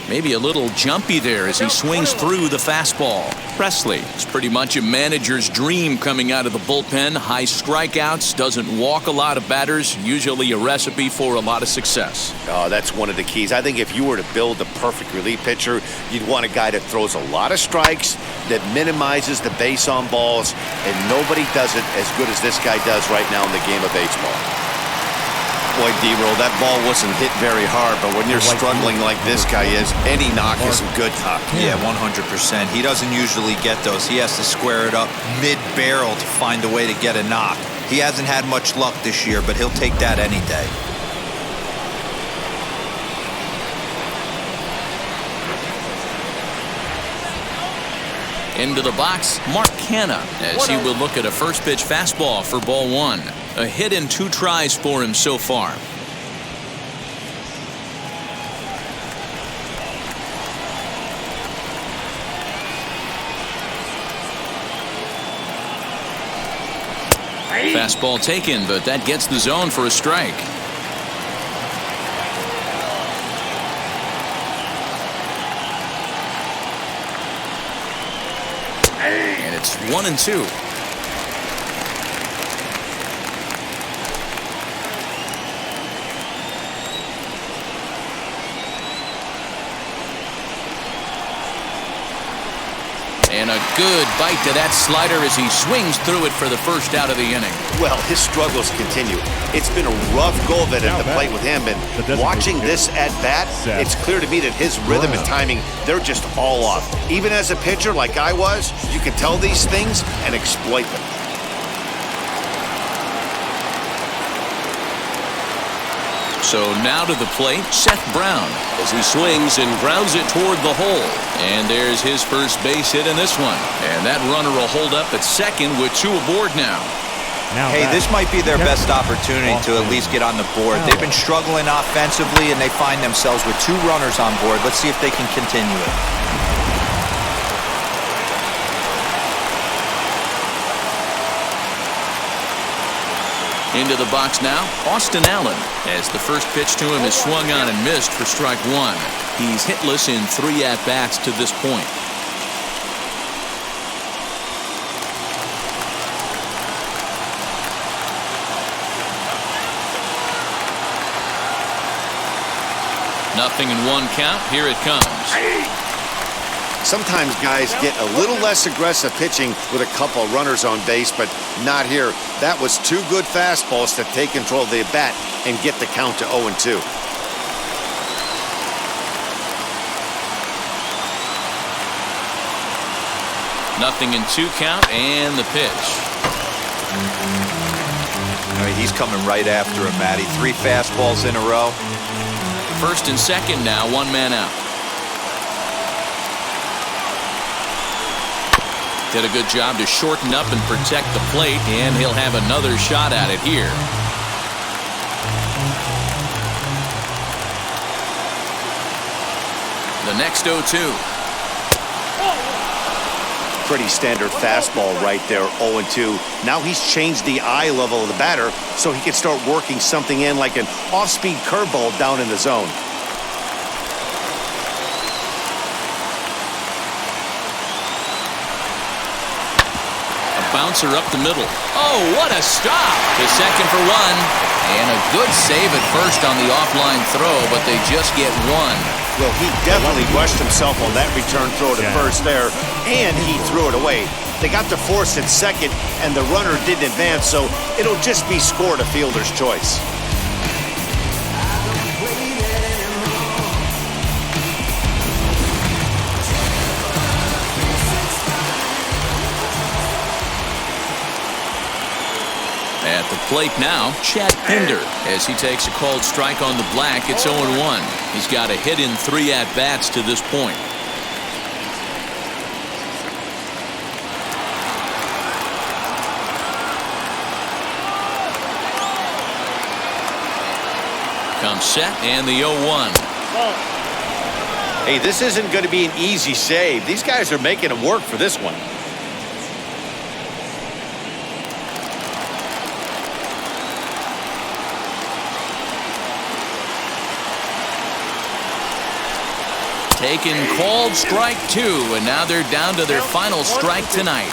Maybe a little jumpy there as he swings through the fastball. Presley is pretty much a manager's dream coming out of the bullpen. High strikeouts, doesn't walk a lot of batters, usually a recipe for a lot of success. Oh, that's one of the keys. I think if you were to build the perfect relief pitcher, you'd want a guy that throws a lot of strikes, that minimizes the base on balls, and nobody does it as good as this guy does right now in the game of baseball. Boy, D-Roll, that ball wasn't hit very hard, but when you're struggling like this guy is, any knock is a good knock. Yeah, 100%. He doesn't usually get those. He has to square it up mid-barrel to find a way to get a knock. He hasn't had much luck this year, but he'll take that any day. Into the box, Mark Canha, as he will look at a first pitch fastball for ball 1. A hit in 2 tries for him so far. Fastball taken, but that gets the zone for a strike. And it's 1-2. And a good bite to that slider as he swings through it for the first out of the inning. Well, his struggles continue. It's been a rough go of it at the plate with him, and watching this at-bat, it's clear to me that his rhythm and timing, they're just all off. Even as a pitcher like I was, you can tell these things and exploit them. So now to the plate, Seth Brown, as he swings and grounds it toward the hole. And there's his first base hit in this one. And that runner will hold up at second with 2 aboard now. Hey, this might be their best opportunity to at least get on the board. They've been struggling offensively, and they find themselves with 2 runners on board. Let's see if they can continue it. Into the box now, Austin Allen, as the first pitch to him is swung on and missed for strike 1. He's hitless in 3 at-bats to this point. Nothing in 1 count. Here it comes. Sometimes guys get a little less aggressive pitching with a couple runners on base, but not here. That was 2 good fastballs to take control of the bat and get the count to 0-2. Nothing in 2 count, and the pitch. He's coming right after him, Matty. 3 fastballs in a row. First and second now, 1 man out. Did a good job to shorten up and protect the plate, and he'll have another shot at it here. The next 0-2. Pretty standard fastball right there, 0-2. Now he's changed the eye level of the batter so he can start working something in like an off-speed curveball down in the zone. Bouncer up the middle. Oh, what a stop! To second for 1. And a good save at first on the offline throw, but they just get 1. Well, he definitely rushed himself on that return throw to first there, and he threw it away. They got the force at second, and the runner didn't advance, so it'll just be scored a fielder's choice. At the plate now, Chad Pinder, as he takes a called strike on the black. It's 0-1. He's got a hit in 3 at-bats to this point. Comes set, and the 0-1. Hey, this isn't going to be an easy save. These guys are making him work for this one. Taken called strike 2, and now they're down to their final strike tonight.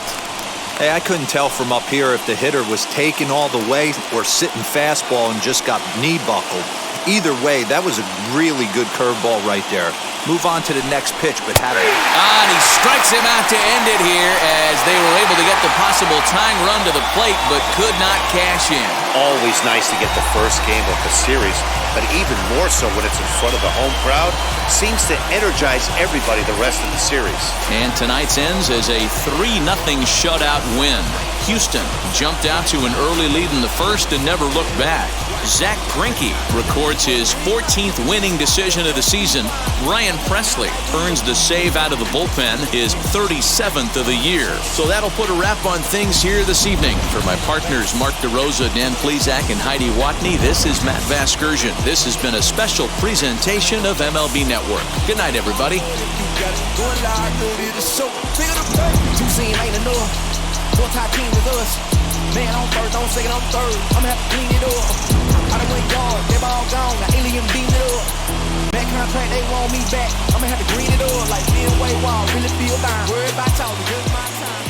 Hey, I couldn't tell from up here if the hitter was taken all the way or sitting fastball and just got knee buckled. Either way, that was a really good curveball right there. Move on to the next pitch, but had it. And he strikes him out to end it here as they were able to get the possible tying run to the plate, but could not cash in. Always nice to get the first game of the series, but even more so when it's in front of the home crowd. Seems to energize everybody the rest of the series. And tonight's ends as a 3-0 shutout win. Houston jumped out to an early lead in the first and never looked back. Zach Greinke records his 14th winning decision of the season. Ryan Presley earns the save out of the bullpen, his 37th of the year. So that'll put a wrap on things here this evening. For my partners Mark DeRosa, Dan Plesac, and Heidi Watney, this is Matt Vasgersian. This has been a special presentation of MLB Network. Good night, everybody. Man on first, on second, on third. I'ma have to clean it up. I done went yard, they ball gone. Got alien beat it up. That contract, they want me back. I'ma have to green it up like Fieldway Wall. Really feel fine. Worried about talking, just my time.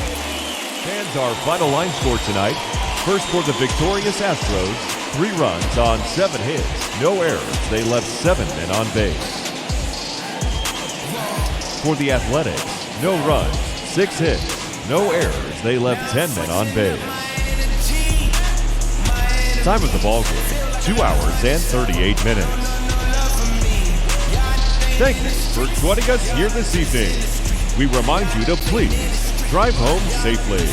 Fans, our final line score tonight. First for the victorious Astros, 3 runs on 7 hits. No errors. They left 7 men on base. For the Athletics, no runs, 6 hits. No errors. They left 10 men on base. Time of the ball game, 2 hours and 38 minutes. Thank you for joining us here this evening. We remind you to please drive home safely.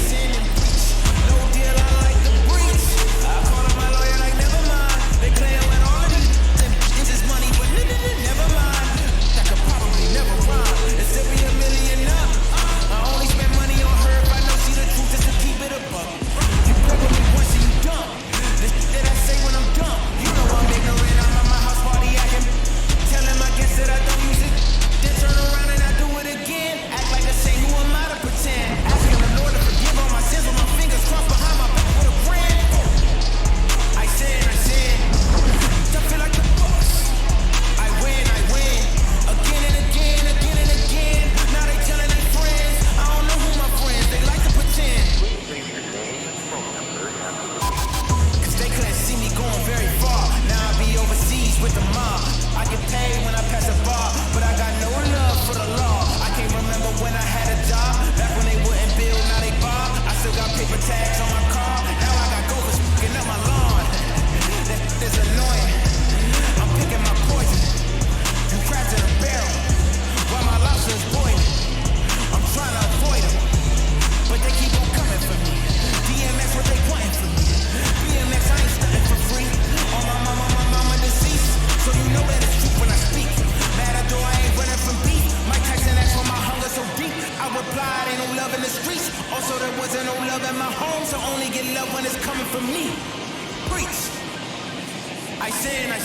I sin. I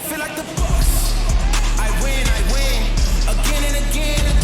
feel like the boss. I win, again and again.